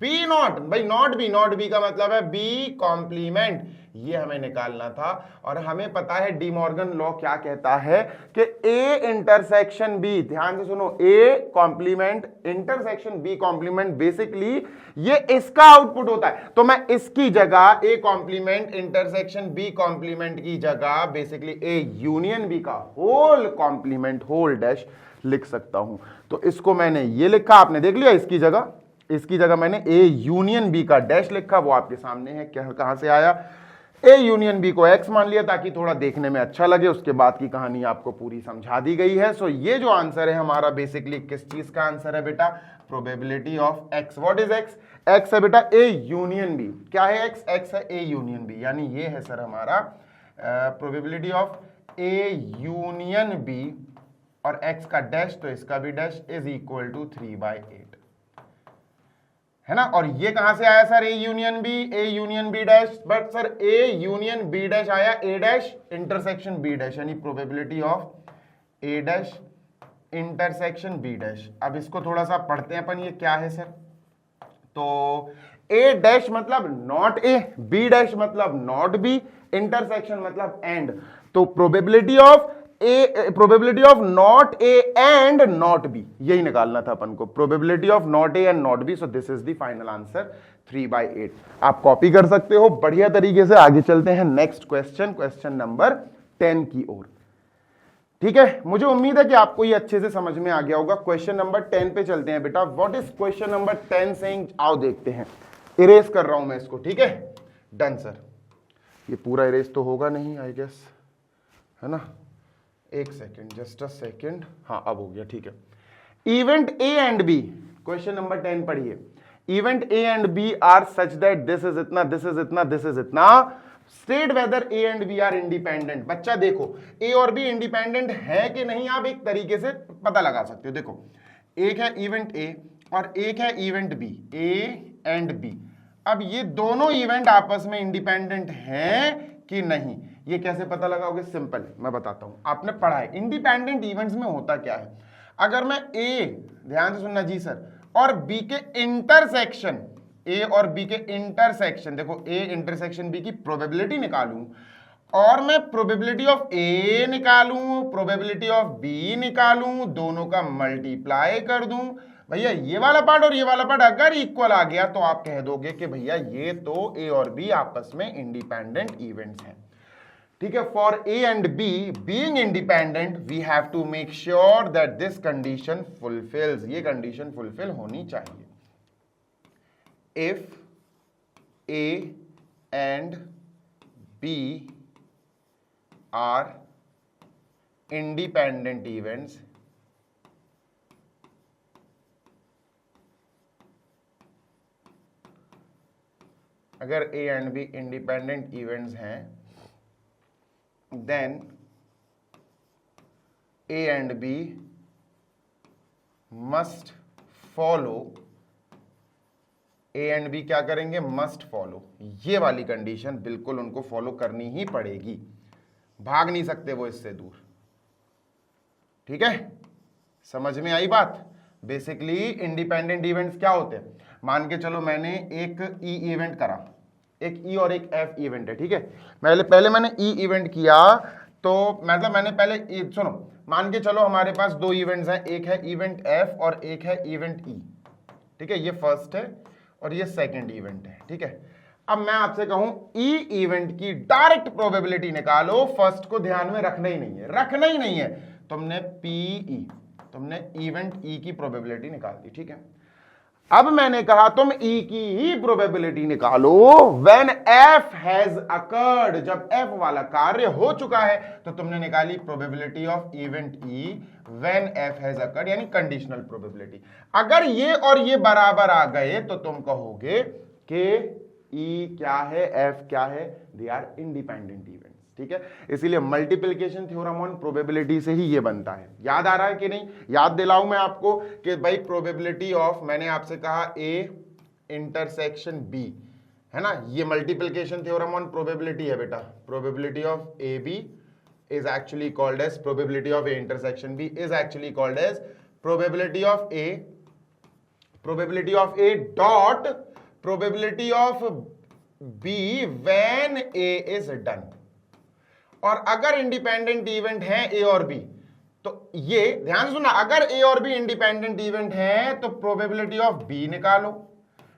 बी नॉट, भाई नॉट बी का मतलब है बी कॉम्प्लीमेंट। ये हमें निकालना था, और हमें पता है डी मॉर्गन लॉ क्या कहता है कि ए इंटरसेक्शन बी, ध्यान से सुनो, A complement intersection B complement, basically ये इसका आउटपुट होता है। तो मैं इसकी जगह A complement intersection B complement की जगह बेसिकली ए यूनियन बी का होल कॉम्प्लीमेंट होल डैश लिख सकता हूं। तो इसको मैंने ये लिखा, आपने देख लिया। इसकी जगह मैंने ए यूनियन बी का डैश लिखा, वो आपके सामने है। क्या कहां से आया? ए यूनियन बी को एक्स मान लिया ताकि थोड़ा देखने में अच्छा लगे। उसके बाद की कहानी आपको पूरी समझा दी गई है। सो ये जो आंसर है हमारा बेसिकली किस चीज का आंसर है बेटा? Probability of x. What is x? X है बेटा ए यूनियन बी। क्या है एक्स? एक्स है ए यूनियन बी, यानी ये है सर हमारा probability of A union B, और एक्स का डैश तो इसका भी डैश इज इक्वल टू 3/8, है ना। और ये कहां से आया sir? A union B dash, but sir A union B dash आया A dash intersection B dash, यानी probability of A dash intersection B dash. अब इसको थोड़ा सा पढ़ते हैं अपन, ये क्या है सर? तो ए डैश मतलब नॉट ए, बी डैश मतलब नॉट बी, इंटरसेक्शन मतलब एंड। तो probability of not A and not B, यही निकालना था अपन को, probability of not A and not B. So this is the final answer 3/8। आप कॉपी कर सकते हो बढ़िया तरीके से। आगे चलते हैं नेक्स्ट क्वेश्चन नंबर 10 की ओर। ठीक है, मुझे उम्मीद है कि आपको ये अच्छे से समझ में आ गया होगा। क्वेश्चन नंबर 10 पे चलते हैं बेटा। What is question number 10 saying? आओ देखते हैं। इरेज कर रहा हूं मैं इसको, ठीक है, डन सर। ये पूरा इरेज तो होगा नहीं आई गेस, है ना, एक सेकेंड, जस्ट अ सेकेंड, हाँ अब हो गया, ठीक है। Event A and B, question number 10 पढ़िए। Event A and B are such that this is इतना, दिस इज इतना, दिस इज इतना, state whether A and B are independent. बच्चा देखो ए और बी इंडिपेंडेंट है कि नहीं, आप एक तरीके से पता लगा सकते हो। देखो एक है इवेंट ए और एक है event B, A and B. अब ये दोनों इवेंट आपस में इंडिपेंडेंट हैं कि नहीं, ये कैसे पता लगाओगे? सिंपल, मैं बताता हूं, आपने पढ़ा है इंडिपेंडेंट इवेंट्स में होता क्या है। अगर मैं ए, ध्यान से सुनना जी सर, और बी के इंटरसेक्शन, ए और बी के इंटरसेक्शन, देखो ए इंटरसेक्शन बी की प्रोबेबिलिटी निकालूं और मैं प्रोबेबिलिटी ऑफ ए निकालूं, प्रोबेबिलिटी ऑफ बी निकालूं, दोनों का मल्टीप्लाई कर दूं, भैया ये वाला पार्ट और ये वाला पार्ट अगर इक्वल आ गया तो आप कह दोगे कि भैया ये तो ए और बी आपस में इंडिपेंडेंट इवेंट्स हैं। ठीक है, for A and B being independent we have to make sure that this condition fulfils, ये कंडीशन फुलफिल होनी चाहिए। If A and B are independent events, अगर A and B independent events हैं, then A and B must follow, A and B क्या करेंगे? Must follow. ये वाली condition बिल्कुल उनको फॉलो करनी ही पड़ेगी, भाग नहीं सकते वो इससे दूर। ठीक है, समझ में आई बात? बेसिकली इंडिपेंडेंट इवेंट्स क्या होते हैं, मान के चलो मैंने एक ई इवेंट करा, एक ई और एक एफ इवेंट है, ठीक है, पहले मैंने ई इवेंट किया, तो मतलब मैंने पहले सुनो, मान के चलो हमारे पास दो इवेंट्स हैं, एक है इवेंट एफ और एक है इवेंट ई। ठीक है, ये फर्स्ट है और ये सेकंड इवेंट है। ठीक है, अब मैं आपसे कहूं ई इवेंट की डायरेक्ट प्रोबेबिलिटी निकालो, फर्स्ट को ध्यान में रखना ही नहीं है, रखना ही नहीं है। तुमने पीई, तुमने इवेंट ई की प्रोबेबिलिटी निकाल दी। ठीक है, अब मैंने कहा तुम ई की ही प्रोबेबिलिटी निकालो व्हेन एफ हैज अकर्ड, जब एफ वाला कार्य हो चुका है तो तुमने निकाली probability of event E when F has occurred, यानी कंडीशनल प्रोबेबिलिटी। अगर ये और ये बराबर आ गए तो तुम कहोगे कि ई क्या है, एफ क्या है, दे आर इंडिपेंडेंट इवेंट्स। ठीक है, इसीलिए मल्टीप्लिकेशन थ्योरम ऑन प्रोबेबिलिटी से ही ये बनता है। याद आ रहा है कि नहीं? याद दिलाऊं मैं आपको कि भाई प्रोबेबिलिटी ऑफ, मैंने आपसे कहा ए इंटरसेक्शन बी, है ना, ये मल्टीप्लिकेशन थ्योरम ऑन प्रोबेबिलिटी है बेटा। Probability of A B is actually called as probability of A intersection B is actually called as probability of A dot probability of B when A is done. और अगर independent event है ए और B, तो ये ध्यान सुना, अगर ए और बी इंडिपेंडेंट इवेंट है तो प्रोबेबिलिटी ऑफ बी निकालो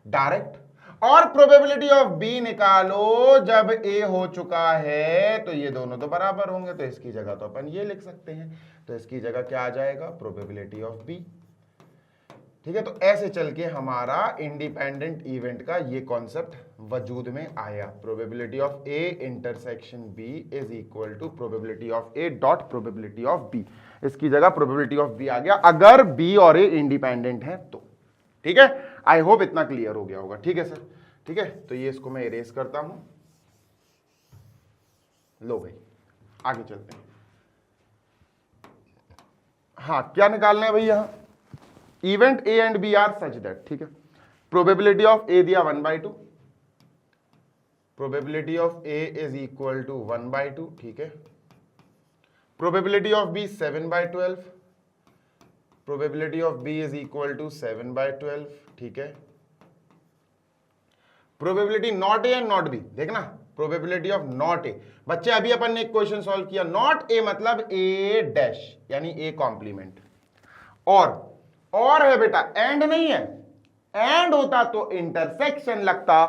डायरेक्ट, और प्रोबेबिलिटी ऑफ बी निकालो जब ए हो चुका है, तो ये दोनों तो बराबर होंगे, तो इसकी जगह तो अपन ये लिख सकते हैं, तो इसकी जगह क्या आ जाएगा? Probability of B. ठीक है, तो ऐसे चल के हमारा इंडिपेंडेंट इवेंट का ये कॉन्सेप्ट वजूद में आया। Probability of A intersection B is equal to probability of A dot probability of B. इसकी जगह प्रोबेबिलिटी ऑफ बी आ गया अगर बी और ए इंडिपेंडेंट है तो। ठीक है, आई होप इतना क्लियर हो गया होगा। ठीक है सर, ठीक है, तो ये इसको मैं इरेज करता हूं। लो भाई आगे चलते हैं। हाँ, क्या निकालना है भाई? यहां event A and B are such that, ठीक है, प्रोबेबिलिटी ऑफ ए दिया 1/2, probability of A is equal to 1/2, ठीक है, probability of B 7/12, probability of B is equal to 7/12, ठीक है, probability not A and not B, देखना probability of not A. बच्चे अभी अपन ने एक क्वेश्चन सॉल्व किया, नॉट ए मतलब ए डैश यानी ए कॉम्प्लीमेंट, और है बेटा, एंड नहीं है, एंड होता तो इंटरसेक्शन लगता,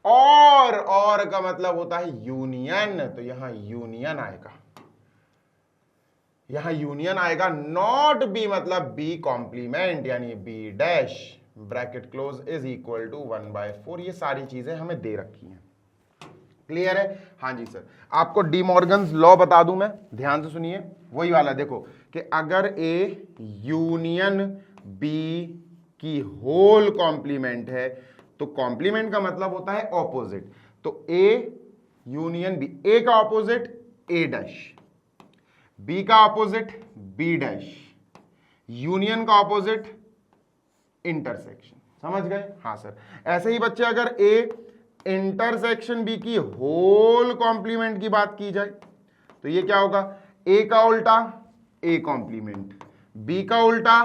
और का मतलब होता है यूनियन, तो यहां यूनियन आएगा, यहां यूनियन आएगा। नॉट बी मतलब बी कॉम्प्लीमेंट यानी B dash bracket close is equal to 1/4। ये सारी चीजें हमें दे रखी हैं। क्लियर है? हाँ जी सर। आपको डी मॉर्गन्स लॉ बता दूं मैं, ध्यान से सुनिए, वही वाला देखो कि अगर ए यूनियन बी की होल कॉम्प्लीमेंट है तो कॉम्प्लीमेंट का मतलब होता है ऑपोजिट। तो ए यूनियन बी, ए का ऑपोजिट ए डैश, बी का ऑपोजिट बी डैश, यूनियन का ऑपोजिट इंटरसेक्शन। समझ गए? हाँ सर। ऐसे ही बच्चे अगर ए इंटरसेक्शन बी की होल कॉम्प्लीमेंट की बात की जाए तो ये क्या होगा? ए का उल्टा ए कॉम्प्लीमेंट, बी का उल्टा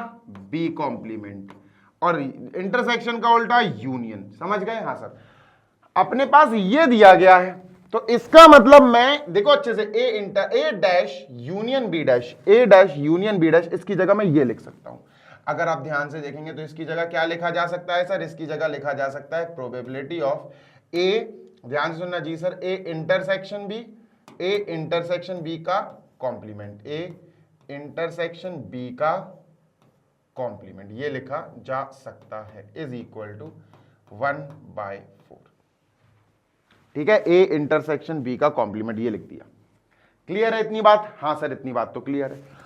बी कॉम्प्लीमेंट और इंटरसेक्शन का उल्टा यूनियन। समझ गए? हाँ सर। अपने पास ये दिया गया है तो इसका मतलब मैं देखो अच्छे से, ए dash union B dash, A dash union B dash, इसकी जगह मैं ये लिख सकता हूं। अगर आप ध्यान से देखेंगे तो इसकी जगह क्या लिखा जा सकता है सर? इसकी जगह लिखा जा सकता है प्रोबेबिलिटी ऑफ ए, ध्यान से सुनना जी sir, A intersection B, A intersection B का कॉम्प्लीमेंट, ए इंटरसेक्शन बी का कॉम्प्लीमेंट, ये लिखा जा सकता है, इज इक्वल टू 1/4। ठीक है? ए इंटरसेक्शन बी का कॉम्प्लीमेंट ये लिख दिया। क्लियर है इतनी बात? हाँ सर, इतनी बात तो क्लियर है।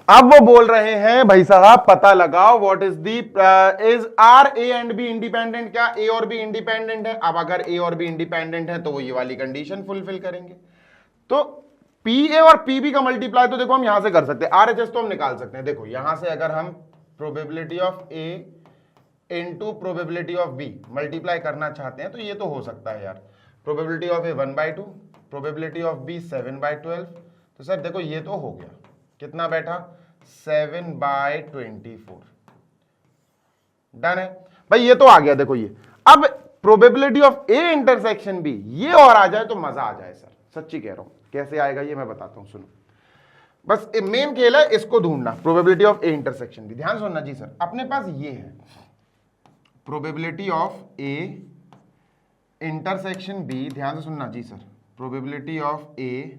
अब वो बोल रहे हैं भाई साहब पता लगाओ what is the is are A and B independent. क्या ए और बी इंडिपेंडेंट है? अब अगर ए और बी इंडिपेंडेंट है तो वो ये वाली कंडीशन फुलफिल करेंगे। तो पी ए और पी बी का मल्टीप्लाई तो देखो हम यहां से कर सकते हैं, आर एच एस तो हम निकाल सकते हैं। देखो यहां से अगर हम probability of A into probability of B multiply करना चाहते हैं तो ये तो हो सकता है यार। Probability of A 1/2, probability of B 7/12। तो सर देखो ये तो हो गया, कितना बैठा? 7/24। डन है भाई, ये तो आ गया। देखो ये अब probability of A intersection B ये और आ जाए तो मजा आ जाए सर, सच्ची कह रहा हूं। कैसे आएगा ये मैं बताता हूं, सुनो। बस मेन खेल है इसको ढूंढना, probability of A intersection B. ध्यान सुनना जी सर, अपने पास ये है probability of A intersection B, ध्यान से सुनना जी sir, probability of A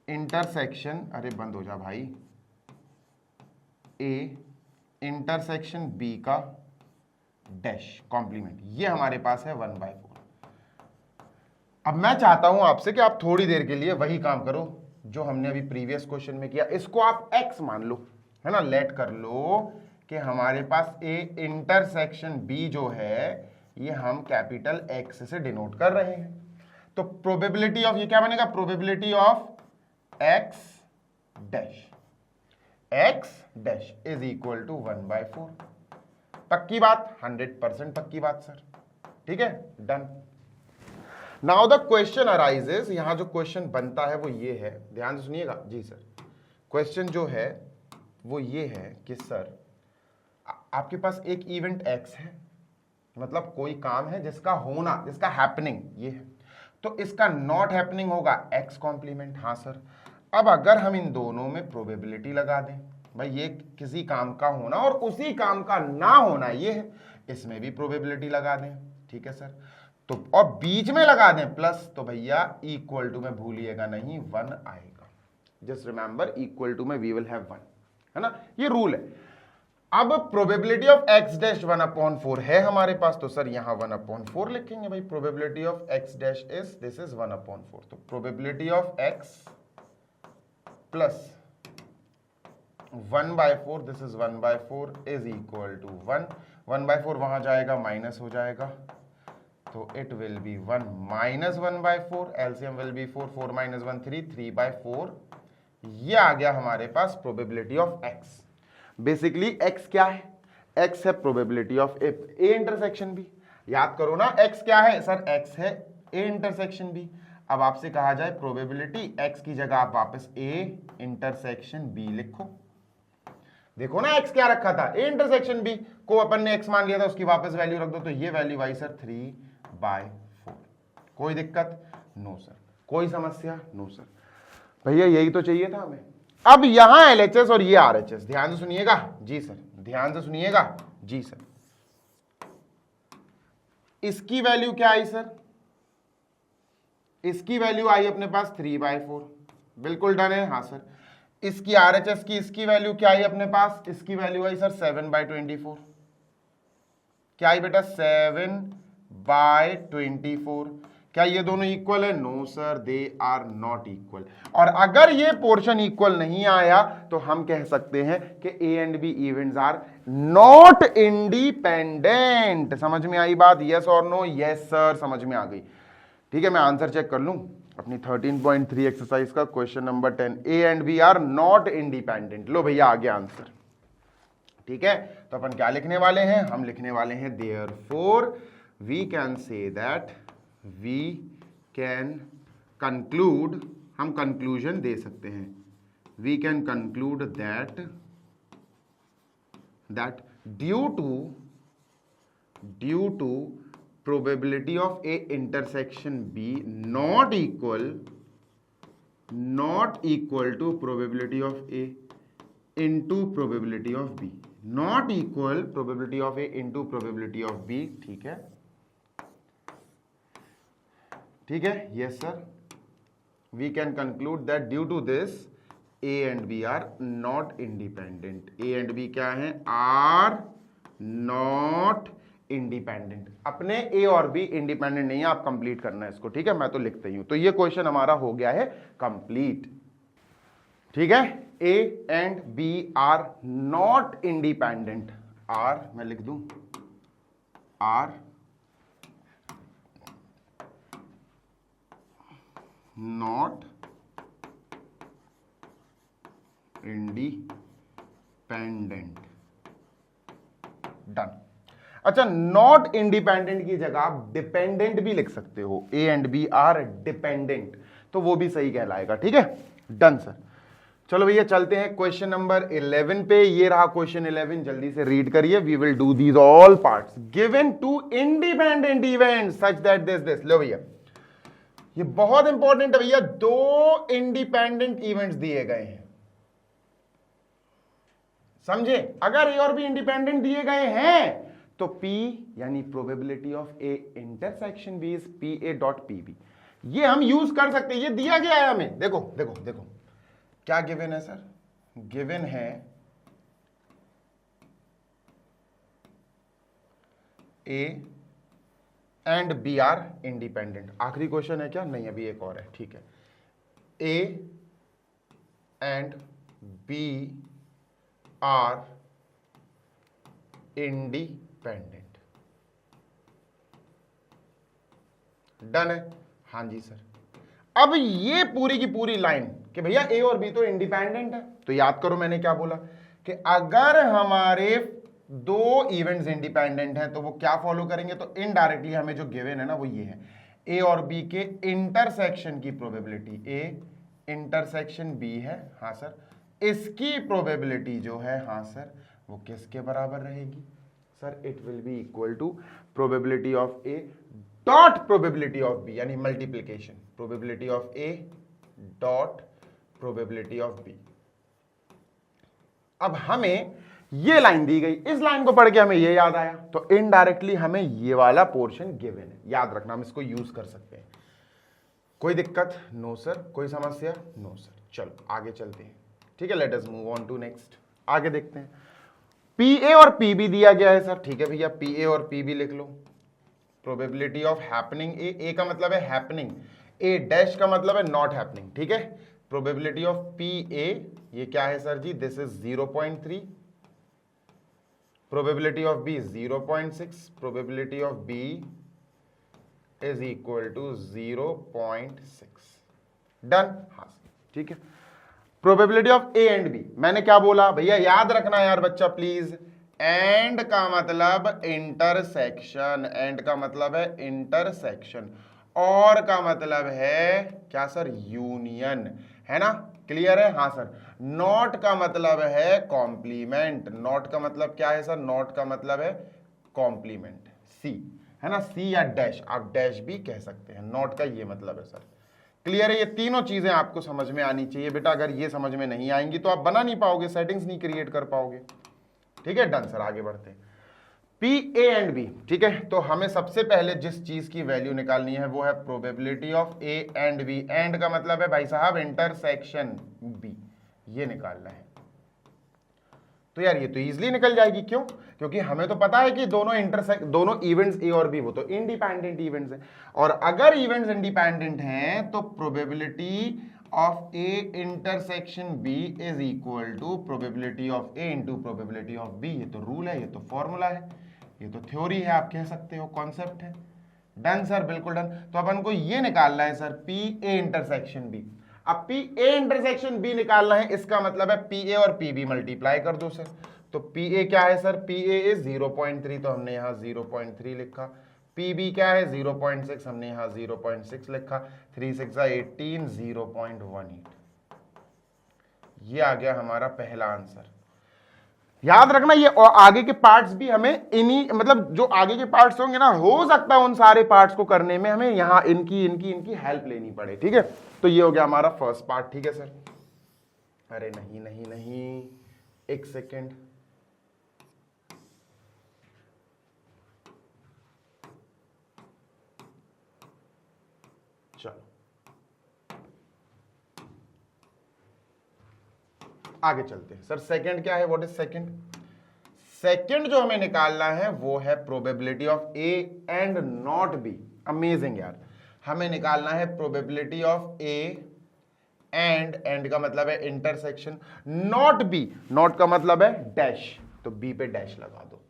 intersection, अरे बंद हो जा भाई, ए इंटरसेक्शन बी का डैश कॉम्प्लीमेंट, ये हमारे पास है 1/4। अब मैं चाहता हूं आपसे कि आप थोड़ी देर के लिए वही काम करो जो हमने अभी प्रीवियस क्वेश्चन में किया। इसको आप x मान लो, है ना, लेट कर लो कि हमारे पास ए इंटरसेक्शन बी जो है ये हम कैपिटल X से डिनोट कर रहे हैं। तो प्रोबेबिलिटी ऑफ ये क्या बनेगा? Probability of x dash is equal to 1/4। पक्की बात? 100% पक्की बात सर। ठीक है, done. Now the question arises, यहां जो क्वेश्चन बनता है वो ये है, ध्यान से सुनिएगा जी सर। क्वेश्चन जो है वो ये है कि सर आपके पास एक इवेंट x है, मतलब कोई काम है जिसका होना, जिसका हैपनिंग ये है, तो इसका नॉट हैपनिंग होगा x कॉम्प्लीमेंट। हाँ सर। अब अगर हम इन दोनों में प्रोबेबिलिटी लगा दें, भाई ये किसी काम का होना और उसी काम का ना होना ये है, इसमें भी प्रोबेबिलिटी लगा दें। ठीक है सर। तो और बीच में लगा दें प्लस, तो भैया इक्वल टू में भूलिएगा नहीं 1 आएगा। जस्ट रिमेंबर इक्वल टू में वी विल हैव 1, है ना, ये रूल है। अब प्रोबेबिलिटी ऑफ x डैश 1/4 है हमारे पास, तो सर यहां 1/4 लिखेंगे भाई। Probability of x dash is this is 1/4। तो probability of x plus 1/4 this is 1/4 is equal to 1। 1/4 वहां जाएगा माइनस हो जाएगा, तो it will be 1 minus 1/4। LCM will be 4, 4 minus 1 3, 3/4। ये आ गया हमारे पास probability of x। Basically x क्या है? x है probability of A intersection B. याद करो ना, x क्या है सर? x है ए इंटरसेक्शन बी। अब आपसे कहा जाए प्रोबेबिलिटी, x की जगह आप वापस ए इंटरसेक्शन बी लिखो। देखो ना x क्या रखा था? ए इंटरसेक्शन बी को अपन ने x मान लिया था, उसकी वापस वैल्यू रख दो, तो ये वैल्यू आई सर 3/4। कोई दिक्कत? No sir. कोई समस्या? No sir. भैया यही तो चाहिए था हमें। अब यहां LHS और ये RHS, ध्यान से सुनिएगा जी सर, ध्यान से सुनिएगा जी सर। इसकी वैल्यू क्या आई सर? इसकी वैल्यू आई अपने पास 3/4, बिल्कुल डन है। हाँ सर। इसकी RHS की इसकी वैल्यू क्या आई अपने पास? इसकी वैल्यू आई सर 7/24। क्या आई बेटा? 7/24। क्या ये दोनों इक्वल है? No sir, they are not equal. और अगर ये पोर्शन इक्वल नहीं आया तो हम कह सकते हैं कि A and B events are not independent. समझ में आई बात? यस और नो? यस सर, समझ में आ गई। ठीक है, मैं आंसर चेक कर लूं अपनी 13.3 एक्सरसाइज का, question number 10, A and B are not independent. लो भैया आ गया आंसर। ठीक है, तो अपन क्या लिखने वाले हैं? हम लिखने वाले हैं therefore we can say that, we can conclude, हम कंक्लूजन दे सकते हैं, we can conclude that due to probability of A intersection B not equal to probability of A into probability of B, not equal probability of A into probability of B। ठीक है, ठीक है, yes sir, we can conclude that due to this A and B are not independent। A and B क्या है? are not independent. अपने ए और be independent नहीं है, आप कंप्लीट करना है इसको। ठीक है, मैं तो लिखते ही हूं। तो ये क्वेश्चन हमारा हो गया है कंप्लीट। ठीक है, A and B are not independent. Are मैं लिख दूं, आर नॉट इंडिपेंडेंट। डन। अच्छा, नॉट इंडिपेंडेंट की जगह आप डिपेंडेंट भी लिख सकते हो, A and B are dependent, तो वो भी सही कहलाएगा। ठीक है, डन सर। चलो भैया चलते हैं क्वेश्चन नंबर 11 पे। ये रहा क्वेश्चन 11, जल्दी से रीड करिए। We will do these all parts. Given two independent event such that this. लो भैया, ये बहुत इंपॉर्टेंट है भैया। दो इंडिपेंडेंट इवेंट्स दिए गए हैं, समझे? अगर ए और बी इंडिपेंडेंट दिए गए हैं तो P यानी probability of A intersection B is P A dot P B. ये हम यूज कर सकते हैं, ये दिया गया है हमें। देखो देखो देखो, क्या गिवन है सर? गिवन है A and B are independent. आखिरी क्वेश्चन है क्या? नहीं, अभी एक और है। ठीक है, A and B are independent. Done है? हाँ जी सर। अब ये पूरी की पूरी लाइन कि भैया ए और बी तो इंडिपेंडेंट है, तो याद करो मैंने क्या बोला कि अगर हमारे दो इवेंट्स इंडिपेंडेंट हैं तो वो क्या फॉलो करेंगे? तो इनडायरेक्टली हमें जो गिवन है ना वो ये है, ए और बी के इंटरसेक्शन की प्रोबेबिलिटी, ए इंटरसेक्शन बी है, हाँ सर, इसकी प्रोबेबिलिटी जो है, हाँ सर, वो किसके बराबर रहेगी? Sir it will be equal to probability of A dot probability of B, यानी multiplication, probability of A dot probability of B. अब हमें ये लाइन दी गई, इस लाइन को पढ़ के हमें ये याद आया, तो इनडायरेक्टली हमें ये वाला पोर्शन गिवन है, याद रखना, हम इसको यूज कर सकते हैं। कोई दिक्कत? No sir. कोई समस्या? No sir. चलो आगे चलते हैं। ठीक है, let us move on to next. आगे देखते हैं। पी ए और पी बी दिया गया है सर। ठीक है भैया, पी ए और पी बी लिख लो। प्रोबेबिलिटी ऑफ हैपनिंग ए का मतलब है हैपनिंग, ए डैश का मतलब है नॉट हैपनिंग। ठीक है, प्रोबेबिलिटी ऑफ पी ए ये क्या है सर जी? This is 0.3। Probability of B 0.6। Probability of B is equal to 0.6। Done? हाँ ठीक है। Probability of A and B, मैंने क्या बोला भैया? याद रखना यार बच्चा प्लीज, एंड का मतलब इंटरसेक्शन, एंड का मतलब है इंटरसेक्शन, और का मतलब है क्या सर? यूनियन, है ना? क्लियर है? हाँ सर। नॉट का मतलब है कॉम्प्लीमेंट, नॉट का मतलब क्या है सर? नॉट का मतलब है कॉम्प्लीमेंट, सी, है ना? सी या डैश, आप डैश भी कह सकते हैं, नॉट का ये मतलब है सर। क्लियर है? ये तीनों चीजें आपको समझ में आनी चाहिए बेटा, अगर ये समझ में नहीं आएंगी तो आप बना नहीं पाओगे, सेटिंग्स नहीं क्रिएट कर पाओगे। ठीक है, डन सर। आगे बढ़ते हैं। पी ए एंड बी, ठीक है, तो हमें सबसे पहले जिस चीज की वैल्यू निकालनी है वो है probability of A and B. And का मतलब है भाई साहब इंटरसेक्शन बी, ये निकालना है। तो यार ये तो इजीली निकल जाएगी। क्यों? क्योंकि हमें तो पता है कि दोनों इवेंट्स ए और बी वो तो इंडिपेंडेंट इवेंट्स हैं, और अगर इवेंट्स इंडिपेंडेंट हैं तो probability of A intersection B is equal to probability of A into probability of B. ये तो रूल है, ये तो फॉर्मूला है, ये तो थ्योरी है, आप कह सकते हो, कॉन्सेप्ट है। डन सर, बिल्कुल डन। तो अपन को ये निकालना है sir P A intersection B. अब पी ए इंटरसेक्शन बी निकालना है, इसका मतलब है पी ए और पी बी मल्टीप्लाई कर दो सर। तो पी ए क्या है सर? पी ए इज 0.3, तो हमने यहाँ 0.3 लिखा। पी बी क्या है? 0.6, हमने यहाँ 0.6 लिखा। 3 6 18, 0.18। ये आ गया हमारा पहला आंसर। याद रखना ये और आगे के पार्ट्स भी हमें इन्हीं, मतलब जो आगे के पार्ट्स होंगे ना, हो सकता है उन सारे पार्ट्स को करने में हमें यहाँ इनकी हेल्प लेनी पड़े। ठीक है, तो ये हो गया हमारा फर्स्ट पार्ट। ठीक है सर। अरे नहीं नहीं नहीं, एक सेकेंड, चलो आगे चलते हैं सर। सेकंड क्या है? What is second? सेकंड जो हमें निकालना है वो है probability of A and not B. Amazing यार। हमें निकालना है प्रोबेबिलिटी ऑफ ए एंड का मतलब है इंटरसेक्शन, नॉट बी, नॉट का मतलब है डैश, तो बी पे डैश लगा दो,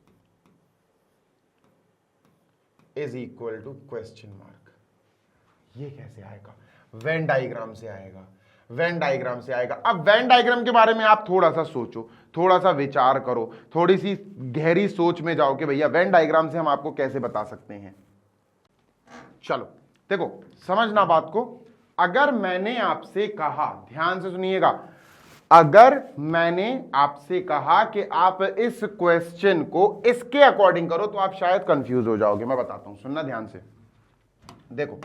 is equal to question mark. ये कैसे आएगा? वेन डायग्राम से आएगा, वेन डायग्राम से आएगा। अब वेन डायग्राम के बारे में आप थोड़ा सा सोचो, थोड़ा सा विचार करो, थोड़ी सी गहरी सोच में जाओ कि भैया वेन डायग्राम से हम आपको कैसे बता सकते हैं। चलो देखो, समझना बात को। अगर मैंने आपसे कहा, ध्यान से सुनिएगा, अगर मैंने आपसे कहा कि आप इस क्वेश्चन को इसके अकॉर्डिंग करो तो आप शायद कंफ्यूज हो जाओगे। मैं बताता हूं, सुनना ध्यान से। देखो,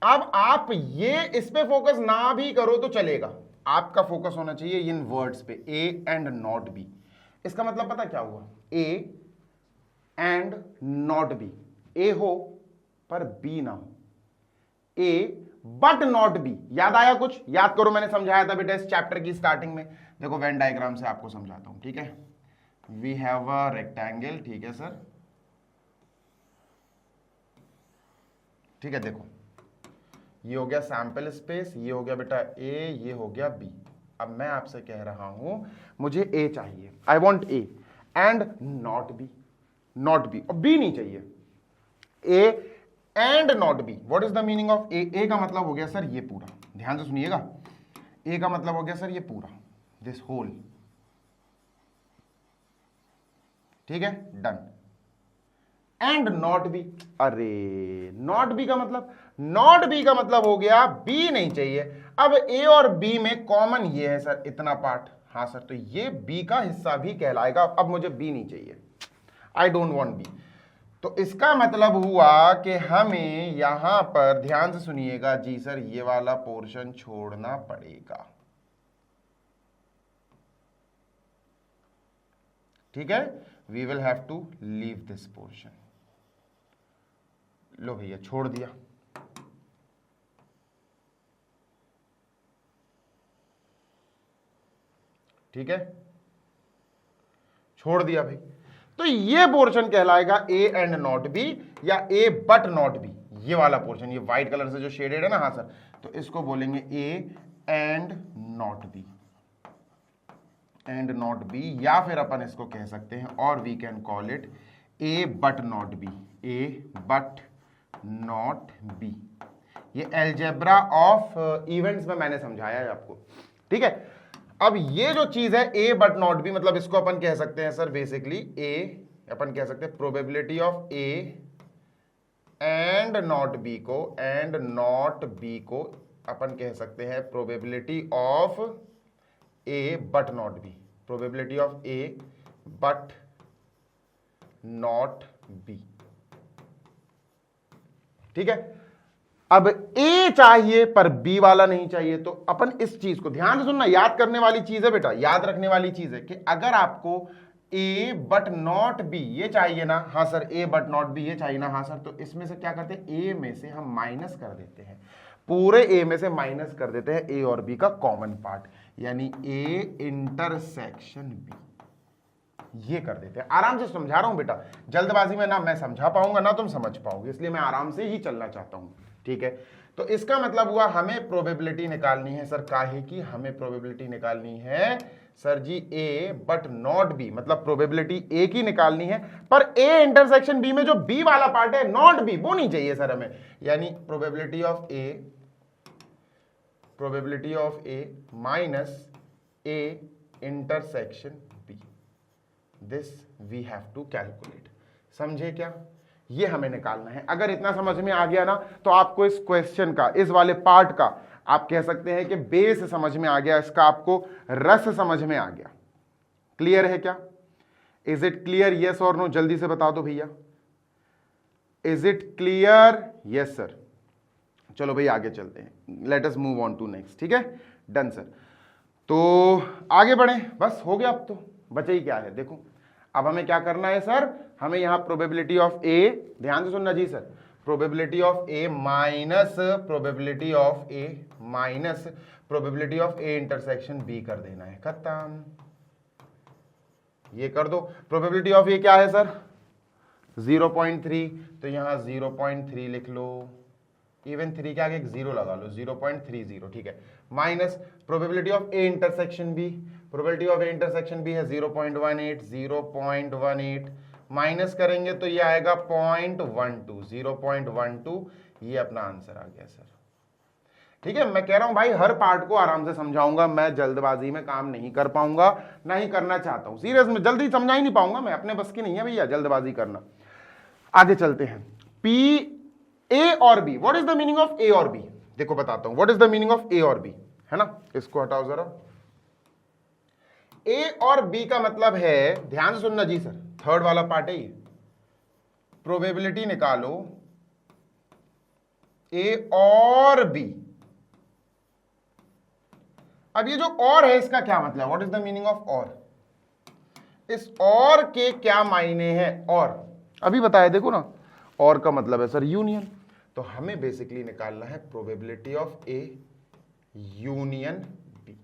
अब आप ये इस पे फोकस ना भी करो तो चलेगा, आपका फोकस होना चाहिए इन वर्ड्स पे, ए एंड नॉट बी। इसका मतलब पता क्या हुआ? ए एंड नॉट बी, ए हो पर बी ना हो, ए बट नॉट बी। याद आया कुछ? याद करो, मैंने समझाया था बेटा इस चैप्टर की स्टार्टिंग में। देखो वेन डायग्राम से आपको समझाता हूं। ठीक है, वी हैव अ रेक्टेंगल। ठीक है सर, ठीक है। देखो, ये हो गया सैंपल स्पेस, ये हो गया बेटा ए, ये हो गया बी। अब मैं आपसे कह रहा हूं मुझे ए चाहिए, I want A and not B, not B, और बी नहीं चाहिए। A and not B, what is the meaning of A? A का मतलब हो गया सर ये पूरा, ध्यान से सुनिएगा, ए का मतलब हो गया सर ये पूरा, दिस होल। ठीक है, डन। एंड नॉट बी, अरे नॉट बी का मतलब, नॉट बी का मतलब हो गया बी नहीं चाहिए। अब ए और बी में कॉमन ये है सर, इतना पार्ट। हाँ सर, तो ये बी का हिस्सा भी कहलाएगा। अब मुझे बी नहीं चाहिए, आई डोंट वांट बी। तो इसका मतलब हुआ कि हमें यहां पर, ध्यान से सुनिएगा जी सर, ये वाला पोर्शन छोड़ना पड़ेगा। ठीक है, we will have to leave this portion. लो भैया, छोड़ दिया। ठीक है, छोड़ दिया भाई। तो ये पोर्शन कहलाएगा ए एंड नॉट बी या ए बट नॉट बी। ये वाला पोर्शन, ये व्हाइट कलर से जो शेडेड है ना, हाँ सर, तो इसको बोलेंगे A and not B, and not B, या फिर अपन इसको कह सकते हैं, और we can call it A but not B, A but not B. ये अलजेब्रा ऑफ इवेंट्स में मैंने समझाया है आपको। ठीक है, अब ये जो चीज है ए बट नॉट बी, मतलब इसको अपन कह सकते हैं सर बेसिकली ए, अपन कह सकते हैं probability of A and not B को, एंड नॉट बी को अपन कह सकते हैं probability of A but not B, probability of A but not B. ठीक है, अब ए चाहिए पर बी वाला नहीं चाहिए, तो अपन इस चीज को ध्यान से सुनना, याद करने वाली चीज है बेटा, याद रखने वाली चीज है कि अगर आपको ए बट नॉट बी ये चाहिए ना, हाँ sir, A but not B ये चाहिए ना, हाँ सर, तो इसमें से क्या करते हैं, ए में से हम माइनस कर देते हैं, पूरे ए में से माइनस कर देते हैं ए और बी का कॉमन पार्ट, यानी ए इंटरसेक्शन बी। ये कर देते हैं। आराम से समझा रहा हूं बेटा, जल्दबाजी में ना मैं समझा पाऊंगा ना तुम समझ पाओगे, इसलिए मैं आराम से ही चलना चाहता हूं। ठीक है, तो इसका मतलब हुआ हमें प्रोबेबिलिटी निकालनी है सर, काहे की हमें प्रोबेबिलिटी निकालनी है सर जी ए बट नॉट बी, मतलब प्रोबेबिलिटी ए की निकालनी है, पर ए इंटरसेक्शन बी में जो बी वाला पार्ट है नॉट बी वो नहीं चाहिए सर हमें, यानी probability of A minus A intersection B, this we have to calculate. समझे क्या, ये हमें निकालना है। अगर इतना समझ में आ गया ना तो आपको इस क्वेश्चन का, इस वाले पार्ट का आप कह सकते हैं कि बेस समझ में आ गया, इसका आपको रस समझ में आ गया। क्लियर है क्या? Is it clear? यस और नो जल्दी से बता दो भैया, is it clear? Yes sir. चलो भाई आगे चलते हैं, let us move on to next. ठीक है, डन सर। तो आगे बढ़े, बस हो गया, अब तो बचा ही क्या है। देखो अब हमें क्या करना है सर, हमें यहां प्रोबेबिलिटी ऑफ ए, ध्यान से सुनना जी sir, probability of A minus probability of A minus probability of A intersection B कर देना है, खत्म। ये कर दो। प्रोबेबिलिटी ऑफ ए क्या है सर? 0.3, तो यहां 0.3 लिख लो, इवन 3 के आगे एक 0 लगा लो, 0.30। ठीक है, minus probability of A intersection B, probability of A intersection B है 0.18 माइनस करेंगे तो ये आएगा 0.12, ये अपना आंसर आ गया सर। ठीक है, मैं कह रहा हूं भाई हर पार्ट को आराम से समझाऊंगा, मैं जल्दबाजी में काम नहीं कर पाऊंगा, ना ही करना चाहता हूं। सीरियस में जल्दी समझा ही नहीं पाऊंगा मैं, अपने बस की नहीं है भैया जल्दबाजी करना। आगे चलते हैं, पी ए और B, what is the meaning of A और बी? देखो बताता हूं what is the meaning of A और बी, है ना, इसको हटाओ जरा। ए और बी का मतलब है, ध्यान से सुनना जी सर, थर्ड वाला पार्ट है ये, प्रोबेबिलिटी निकालो ए और बी। अब ये जो और है इसका क्या मतलब, what is the meaning of और? इस और के क्या मायने हैं? और अभी बताया, देखो ना, और का मतलब है सर यूनियन, तो हमें बेसिकली निकालना है probability of A union B.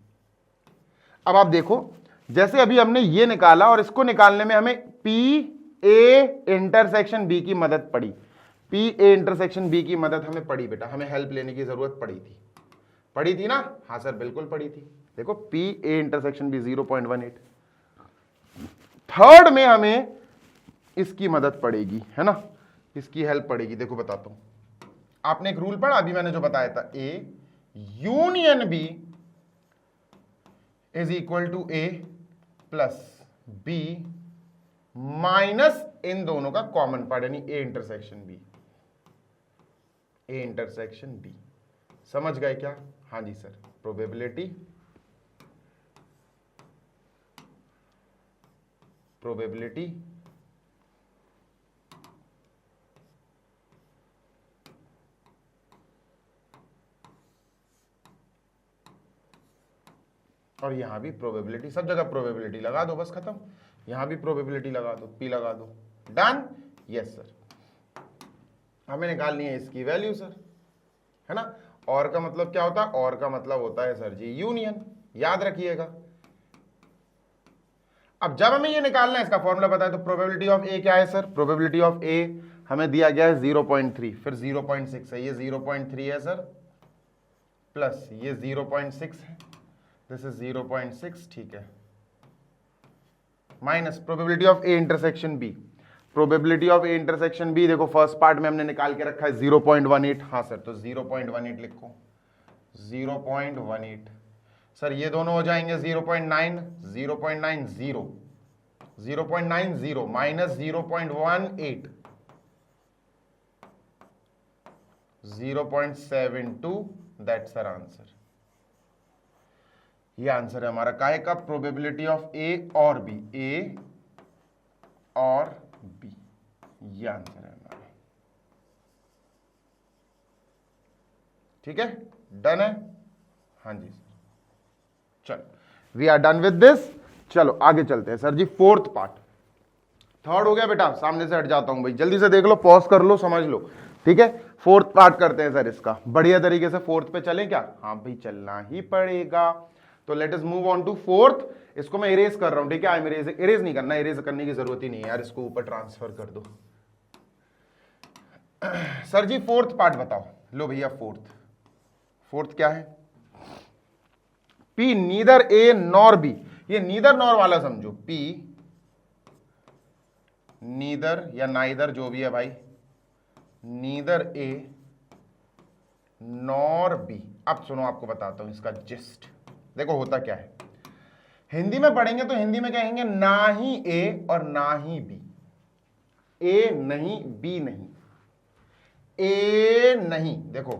अब आप देखो, जैसे अभी हमने ये निकाला और इसको निकालने में हमें पी ए इंटरसेक्शन बी की मदद पड़ी, पी ए इंटरसेक्शन बी की मदद हमें पड़ी बेटा, हमें हेल्प लेने की जरूरत पड़ी थी ना? हाँ सर बिल्कुल पड़ी थी। देखो P A intersection B 0.18, third में हमें इसकी मदद पड़ेगी, है ना, इसकी हेल्प पड़ेगी। देखो बताता हूं, आपने एक रूल पढ़ा अभी मैंने जो बताया था, A union B is equal to A plus B minus इन दोनों का कॉमन पार्ट, यानी ए इंटरसेक्शन बी। समझ गए क्या? हाँ जी सर, प्रोबेबिलिटी और यहां भी प्रोबेबिलिटी, सब जगह प्रोबेबिलिटी लगा दो, बस खत्म। यहां भी प्रोबेबिलिटी लगा दो, पी लगा दो, डन। यस सर, हमें निकालनी है इसकी वैल्यू सर, है ना। और का मतलब क्या होता है? और का मतलब होता है सर जी यूनियन, याद रखिएगा। अब जब हमें ये निकालना है, इसका फॉर्मूला पता है, तो प्रोबेबिलिटी ऑफ ए क्या है सर? प्रोबेबिलिटी ऑफ ए हमें दिया गया है 0.3, फिर 0.6 है, ये 0.3 है सर, प्लस ये 0.6 है, दिस इज 0.6, ठीक है, minus probability of A intersection B. Probability of A intersection B देखो फर्स्ट पार्ट में हमने निकाल के रखा है 0.18, हाँ सर, तो 0.18 लिखो, 0.18 सर, ये दोनों हो जाएंगे 0.9, 0.90 माइनस 0.18, 0.72, दैट्स आवर आंसर। ये आंसर है हमारा काहे का? प्रोबेबिलिटी ऑफ ए और बी, ए और बी, ये आंसर है हमारा। ठीक है, डन है? हाँ जी सर, चलो we are done with this. चलो आगे चलते हैं सर जी, फोर्थ पार्ट। थर्ड हो गया बेटा, सामने से हट जाता हूं भाई, जल्दी से देख लो, पॉज कर लो, समझ लो। ठीक है, फोर्थ पार्ट करते हैं सर इसका, बढ़िया तरीके से। फोर्थ पे चलें क्या? हाँ भाई चलना ही पड़ेगा। तो let us move on to fourth. इसको मैं इरेज कर रहा हूं, ठीक है। आई एम इरेज नहीं करना, इरेज करने की जरूरत ही नहीं है यार, इसको ऊपर ट्रांसफर कर दो। सर जी फोर्थ पार्ट बताओ। लो भैया फोर्थ क्या है? P neither A nor be. ये नीदर नॉर वाला समझो, पी नीदर या नाइदर जो भी है भाई, नीदर ए नॉर बी। अब सुनो आपको बताता हूं इसका जिस्ट। देखो होता क्या है, हिंदी में पढ़ेंगे तो हिंदी में कहेंगे ना ही ए और ना ही बी। ए नहीं, बी नहीं, ए नहीं। देखो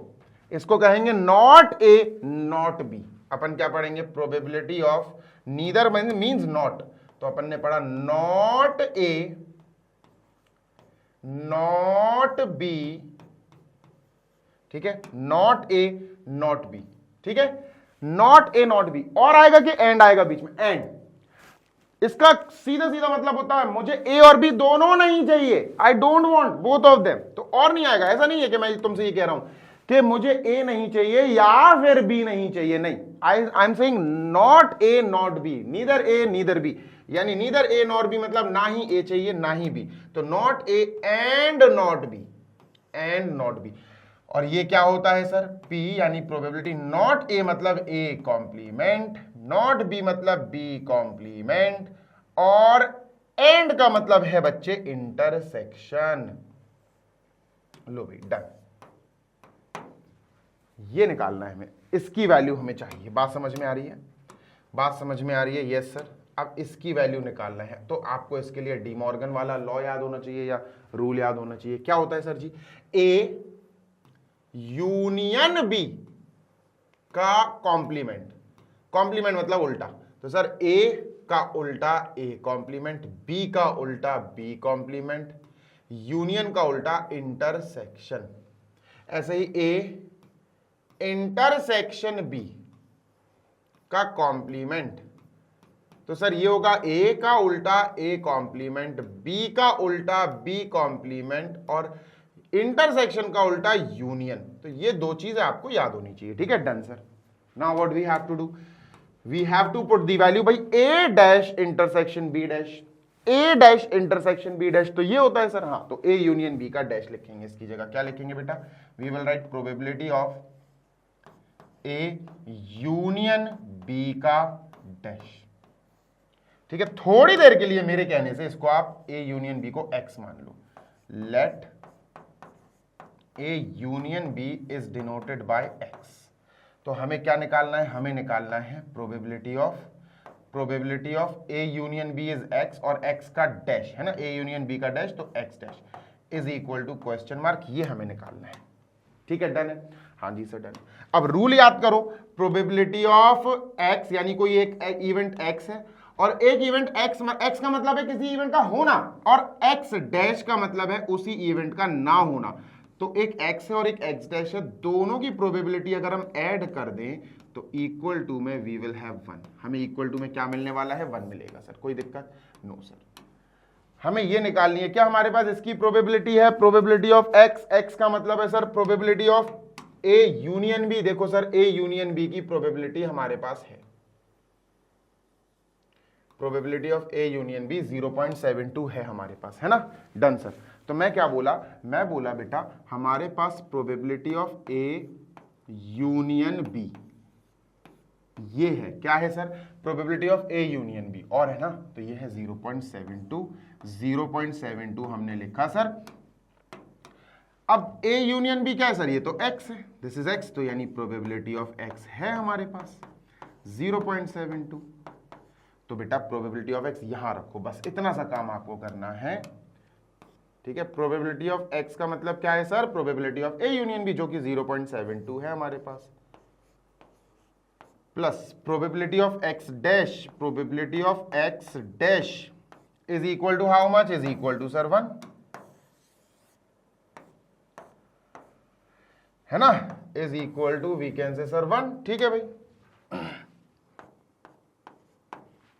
इसको कहेंगे नॉट ए नॉट बी। अपन क्या पढ़ेंगे? Probability of neither means not. तो अपन ने पढ़ा नॉट ए नॉट बी, ठीक है, नॉट ए नॉट बी, ठीक है, नॉट ए नॉट बी। और आएगा कि एंड आएगा बीच में? एंड। इसका सीधा सीधा मतलब होता है मुझे ए और बी दोनों नहीं चाहिए, I don't want both of them. तो और नहीं आएगा। ऐसा नहीं है कि मैं तुमसे ये कह रहा हूं कि मुझे ए नहीं चाहिए या फिर बी नहीं चाहिए, नहीं। I am saying not A not B, neither A neither be, यानी नीदर ए नॉट बी मतलब ना ही ए चाहिए ना ही बी। तो not A and not B, and not B. और ये क्या होता है सर? P यानी प्रोबेबिलिटी। नॉट ए मतलब A कॉम्प्लीमेंट, नॉट B मतलब B कॉम्प्लीमेंट, और एंड का मतलब है बच्चे इंटरसेक्शन। लो भाई डन। ये निकालना है हमें, इसकी वैल्यू हमें चाहिए। बात समझ में आ रही है? बात समझ में आ रही है? Yes sir. अब इसकी वैल्यू निकालना है तो आपको इसके लिए डी मॉर्गन वाला लॉ याद होना चाहिए या रूल याद होना चाहिए। क्या होता है सर जी? ए यूनियन बी का कॉम्प्लीमेंट, कॉम्प्लीमेंट मतलब उल्टा। तो सर ए का उल्टा ए कॉम्प्लीमेंट, बी का उल्टा बी कॉम्प्लीमेंट, यूनियन का उल्टा इंटरसेक्शन। ऐसे ही ए इंटरसेक्शन बी का कॉम्प्लीमेंट। तो सर ये होगा ए का उल्टा ए कॉम्प्लीमेंट, बी का उल्टा बी कॉम्प्लीमेंट, और इंटरसेक्शन का उल्टा यूनियन। तो ये दो चीजें आपको याद होनी चाहिए, ठीक है। Done sir. Now what we have to do? We have to put the value by A dash intersection B dash, A dash intersection B dash. तो ये होता है सर, हाँ। तो ए यूनियन बी का डैश लिखेंगे, इसकी जगह क्या लिखेंगे बेटा? We will write probability of A union B का डैश, ठीक है। थोड़ी देर के लिए मेरे कहने से इसको आप ए यूनियन बी को एक्स मान लो। Let A union B is denoted by X. तो हमें क्या निकालना है? हमें निकालना है probability of A union B is X, और एक्स का डैश है ना, ए यूनियन बी का डैश, तो X dash is equal to question mark. ये हमें निकालना है, ठीक है। डन है? हाँ जी सर डन। अब रूल याद करो, प्रोबेबिलिटी ऑफ एक्स यानी कोई एक इवेंट एक्स है और एक इवेंट एक्स का मतलब है किसी इवेंट का होना, और एक्स डैश का मतलब है उसी इवेंट का ना होना। तो एक एक्स है और एक एक्स डैश है, दोनों की प्रोबेबिलिटी अगर हम ऐड कर दें तो इक्वल टू में वी विल हैव 1। हमें इक्वल टू में क्या मिलने वाला है? 1 मिलेगा सर। कोई दिक्कत? No sir. हमें ये निकालनी है, क्या हमारे पास इसकी प्रोबेबिलिटी है? प्रोबेबिलिटी ऑफ एक्स, एक्स का मतलब है sir probability of A union B. देखो सर ए यूनियन बी की प्रोबेबिलिटी हमारे पास है, probability of A union B 0.72 है हमारे पास, है ना। Done sir. तो मैं क्या बोला? मैं बोला बेटा हमारे पास probability of A union B ये है, क्या है sir? Probability of A union B, और है ना, तो ये है 0.72। 0.72 हमने लिखा सर। अब ए यूनियन बी क्या है सर? ये तो एक्स है, दिस इज एक्स, तो यानी प्रोबेबिलिटी ऑफ एक्स है हमारे पास 0.72। तो बेटा प्रोबेबिलिटी ऑफ एक्स यहां रखो, बस इतना सा काम आपको करना है, ठीक है। प्रोबेबिलिटी ऑफ एक्स का मतलब क्या है sir? Probability of A union B, जो कि 0.72 है हमारे पास, plus probability of X dash, probability of X dash is equal to how much? Is equal to sir 1, है ना, is equal to we can say sir 1, ठीक है भाई।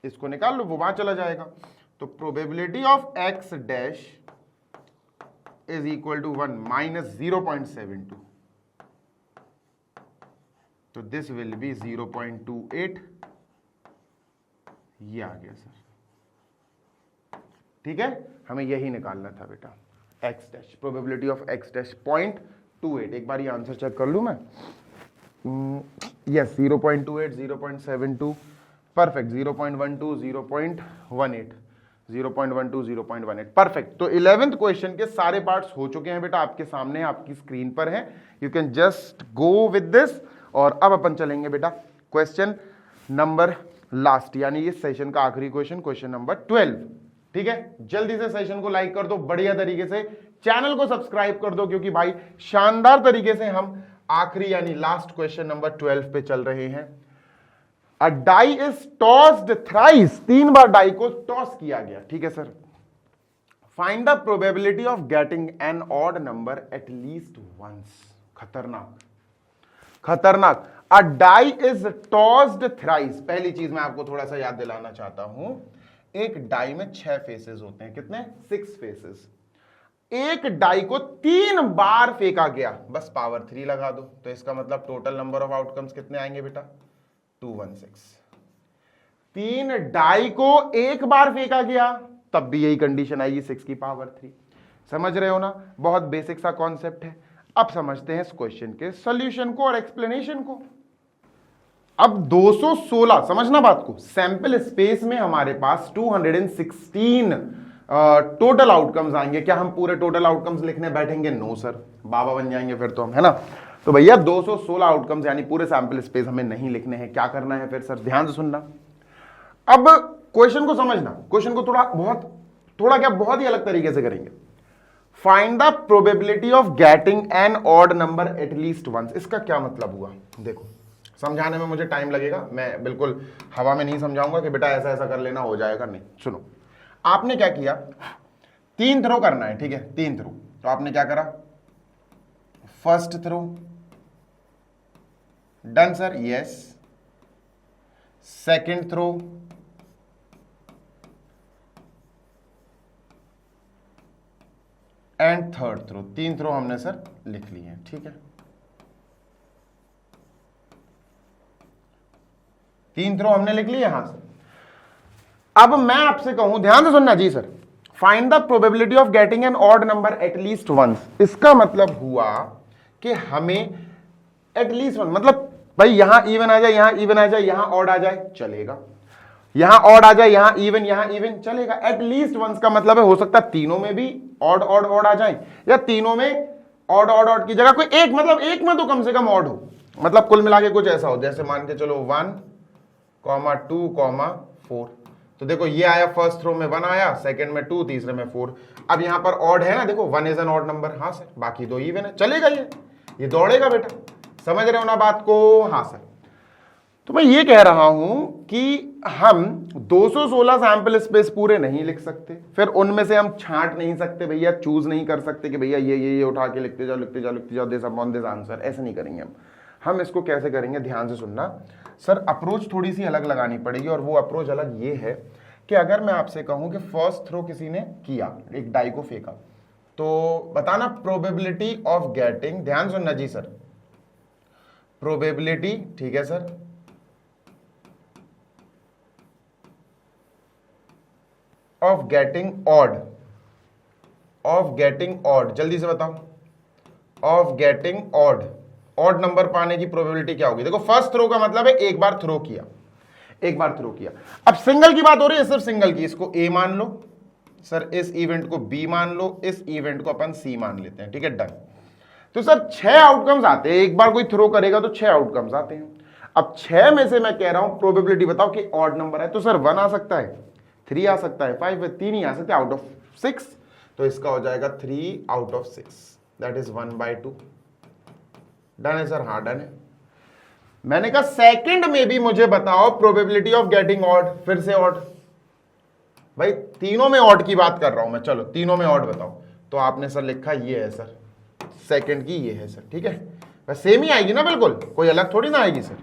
इसको निकाल लो, वो वहां चला जाएगा। तो probability of X dash is equal to 1 minus 0.72, तो दिस विल बी 0.28 ये आ गया सर। ठीक है, हमें यही निकालना था बेटा, x dash, probability of X dash 0.28। एक बार ये आंसर चेक कर लूं मैं। Yes 0.28, 0.72, perfect, 0.12, 0.18, 0.12, 0.18, perfect. तो 11th क्वेश्चन के सारे पार्ट्स हो चुके हैं बेटा, आपके सामने आपकी स्क्रीन पर है। You can just go with this. और अब अपन चलेंगे बेटा क्वेश्चन नंबर लास्ट, यानी ये सेशन का आखिरी क्वेश्चन, क्वेश्चन नंबर 12। ठीक है, जल्दी से सेशन को लाइक कर दो, बढ़िया तरीके से चैनल को सब्सक्राइब कर दो, क्योंकि भाई शानदार तरीके से हम आखिरी यानी लास्ट क्वेश्चन नंबर 12 पे चल रहे हैं। A die is tossed thrice, 3 बार डाई को टॉस किया गया। ठीक है sir, find the probability of getting an odd number at least once. खतरनाक खतरनाक। A die is tossed thrice. पहली चीज मैं आपको थोड़ा सा याद दिलाना चाहता हूं, एक डाई में 6 फेसेस होते हैं। कितने? 6 फेसेस। एक डाई को 3 बार फेंका गया, बस पावर 3 लगा दो, तो इसका मतलब टोटल नंबर ऑफ आउटकम्स कितने आएंगे बेटा? 216। 3 डाई को एक बार फेंका गया, तब भी यही कंडीशन आएगी, 6 की पावर 3। समझ रहे हो ना? बहुत बेसिक सा कॉन्सेप्ट है। अब समझते हैं इस क्वेश्चन के सॉल्यूशन को और एक्सप्लेनेशन को। अब 216, समझना बात को, सैंपल स्पेस में हमारे पास 216 टोटल आउटकम्स आएंगे। क्या हम पूरे टोटल आउटकम्स लिखने बैठेंगे? नो सर, बाबा बन जाएंगे फिर तो हम, है ना। तो भैया 216 आउटकम्स यानी पूरे सैंपल स्पेस हमें नहीं लिखने हैं। क्या करना है फिर सर? ध्यान से सुनना। अब क्वेश्चन को समझना, क्वेश्चन को थोड़ा क्या बहुत ही अलग तरीके से करेंगे। Find the probability of getting an odd number at least once. इसका क्या मतलब हुआ? देखो, समझाने में मुझे टाइम लगेगा, मैं बिल्कुल हवा में नहीं समझाऊंगा कि बेटा ऐसा ऐसा कर लेना हो जाएगा, नहीं। सुनो, आपने क्या किया, 3 थ्रो करना है। ठीक है, 3 थ्रो। तो आपने क्या करा? First throw done sir, yes. Second throw, and third throw. 3 throw हमने सर लिख लिए हैं। ठीक है, 3 थ्रो हमने लिख लिए। हाँ सर, अब मैं आपसे कहूं, ध्यान से सुनना जी sir, find the probability of getting an odd number at least once. इसका मतलब हुआ कि हमें एट लीस्ट वन, मतलब भाई यहां इवन आ जाए, यहां इवन आ जाए, यहां ऑड आ जाए, चलेगा। यहां ऑड आ जाए, यहां इवन, चलेगा। एट लीस्ट वंस का मतलब है हो सकता है तीनों में भी ऑड ऑड ऑड आ जाए, या तीनों में ऑड ऑड ऑड की जगह कोई एक, मतलब एक में तो कम से कम ऑड हो। मतलब कुल मिला के कुछ ऐसा हो, जैसे मान के चलो 1, 2, 4। तो देखो ये आया, फर्स्ट थ्रो में 1 आया, सेकंड में 2, तीसरे में 4। अब यहां पर ऑड है ना, देखो 1 इज एन ऑड नंबर। हाँ सर, बाकी 2 इवन है, चलेगा, ये दौड़ेगा बेटा। समझ रहे हो ना बात को? हाँ सर। तो मैं ये कह रहा हूं कि हम 216 सैंपल स्पेस पूरे नहीं लिख सकते, फिर उनमें से हम छांट नहीं सकते भैया, चूज नहीं कर सकते कि भैया ये उठा के लिखते जाओ दिस अपॉन दिस आंसर। ऐसे नहीं करेंगे हम इसको कैसे करेंगे? ध्यान से सुनना सर, अप्रोच थोड़ी सी अलग लगानी पड़ेगी। और वो अप्रोच अलग ये है कि अगर मैं आपसे कहूं कि फर्स्ट थ्रो किसी ने किया, एक डाई को फेंका, तो बताना प्रोबेबिलिटी ऑफ गेटिंग, ध्यान सुनना जी सर, प्रोबेबिलिटी, ठीक है सर, ऑफ गेटिंग ऑड, जल्दी से बताओ, ऑफ गेटिंग ऑड नंबर पाने की प्रोबेबिलिटी क्या होगी? देखो फर्स्ट थ्रो का मतलब है एक बार थ्रो किया। अब सिंगल की बात हो रही है, सिर्फ सिंगल की। इसको ए मान लो सर, इस इवेंट को बी मान लो, इस इवेंट को अपन सी मान लेते हैं। ठीक है, डन। तो सर 6 आउटकम्स आते हैं, एक बार कोई थ्रो करेगा तो 6 आउटकम्स आते हैं। अब 6 में से मैं कह रहा हूं प्रोबेबिलिटी बताओ कि ऑड नंबर है, तो सर 1 आ सकता है, 3 आ सकता है, 5 है, 3 ही आ सकते हैं आउट ऑफ 6। तो इसका हो जाएगा 3 out of 6, that is 1/2। Done है सर? हाँ डन है। मैंने कहा सेकंड में भी मुझे बताओ प्रोबेबिलिटी ऑफ गेटिंग ऑड, फिर से ऑड। भाई तीनों में ऑड की बात कर रहा हूं मैं, चलो तीनों में ऑड बताओ। तो आपने सर लिखा ये है सर, सेकंड की ये है सर। ठीक है, बस सेम ही आएगी ना, बिल्कुल कोई अलग थोड़ी ना आएगी सर,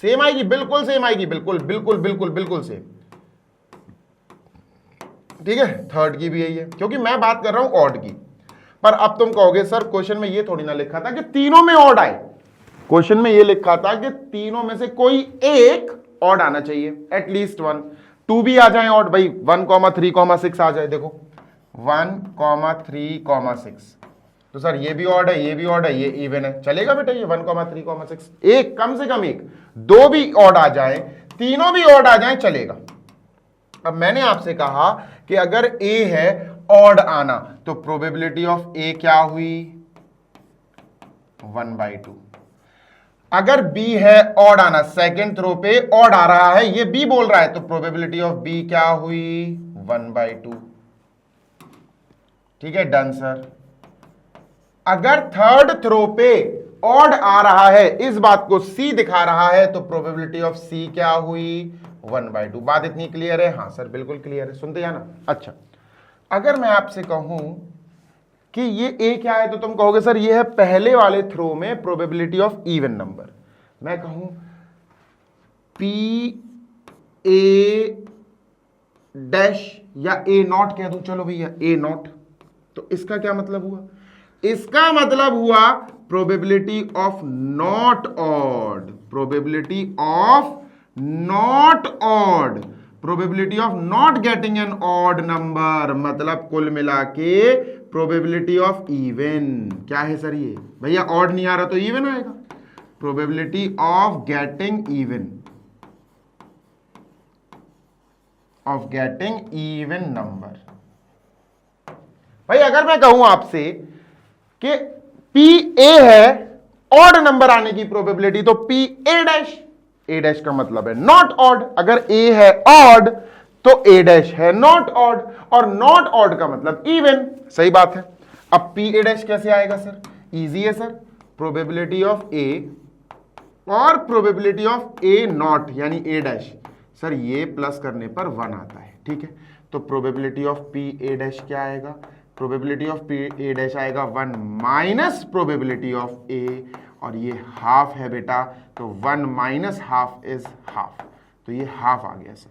सेम आएगी, बिल्कुल सेम आएगी, बिल्कुल सेम। ठीक है, थर्ड की भी यही है, क्योंकि मैं बात कर रहा हूं ऑड की। पर अब तुम कहोगे सर क्वेश्चन में ये थोड़ी ना लिखा था कि तीनों में ऑड आए, क्वेश्चन में ये लिखा था कि तीनों में से कोई एक ऑड आना चाहिए, एटलीस्ट 1, 2 भी आ जाए ऑड, भाई 1,3,6 आ जाए, देखो 1,3,6, तो सर ये भी ऑड है, ये भी ऑड है, ये इवन है, चलेगा बेटा ये 1,3,6, एक कम से कम एक, 2 भी ऑड आ जाए, तीनों भी ऑड आ जाए, चलेगा। अब मैंने आपसे कहा कि अगर ए है ऑड आना तो प्रोबेबिलिटी ऑफ ए क्या हुई 1/2। अगर बी है ऑड आना, सेकेंड थ्रो पे ऑड आ रहा है, ये बी बोल रहा है, तो प्रोबेबिलिटी ऑफ बी क्या हुई 1/2। ठीक है, डन सर। अगर थर्ड थ्रो पे ऑड आ रहा है, इस बात को सी दिखा रहा है, तो प्रोबेबिलिटी ऑफ सी क्या हुई 1/2। बात इतनी क्लियर है? हाँ सर बिल्कुल क्लियर है, सुनते जाना। अच्छा, अगर मैं आपसे कहूं कि ये ए क्या है, तो तुम कहोगे सर ये है पहले वाले थ्रो में प्रोबेबिलिटी ऑफ इवन नंबर। मैं कहूं पी ए डैश या ए नॉट कह दूं, चलो भैया ए नॉट, तो इसका क्या मतलब हुआ? इसका मतलब हुआ probability of not odd, probability of not odd, probability of not getting an odd number, मतलब कुल मिला के प्रोबेबिलिटी ऑफ इवन। क्या है सर ये? भैया ऑड नहीं आ रहा तो इवन आएगा, probability of getting even, of getting even number. भाई अगर मैं कहूं आपसे कि पी ए है ऑड नंबर आने की प्रोबेबिलिटी, तो P A dash, A dash का मतलब है नॉट ऑड, अगर ए है ऑड तो ए डैश है नॉट ऑड, और नॉट ऑड का मतलब इवन। सही बात है। अब पी ए डैश कैसे आएगा सर? इजी है सर, प्रोबेबिलिटी ऑफ ए और प्रोबेबिलिटी ऑफ ए नॉट यानी ए डैश, सर ये प्लस करने पर 1 आता है। ठीक है, तो probability of P A dash क्या आएगा? Probability of P A dash आएगा 1 माइनस प्रोबेबिलिटी ऑफ ए, और ये हाफ है बेटा, तो 1 माइनस हाफ इज हाफ, तो ये हाफ आ गया सर।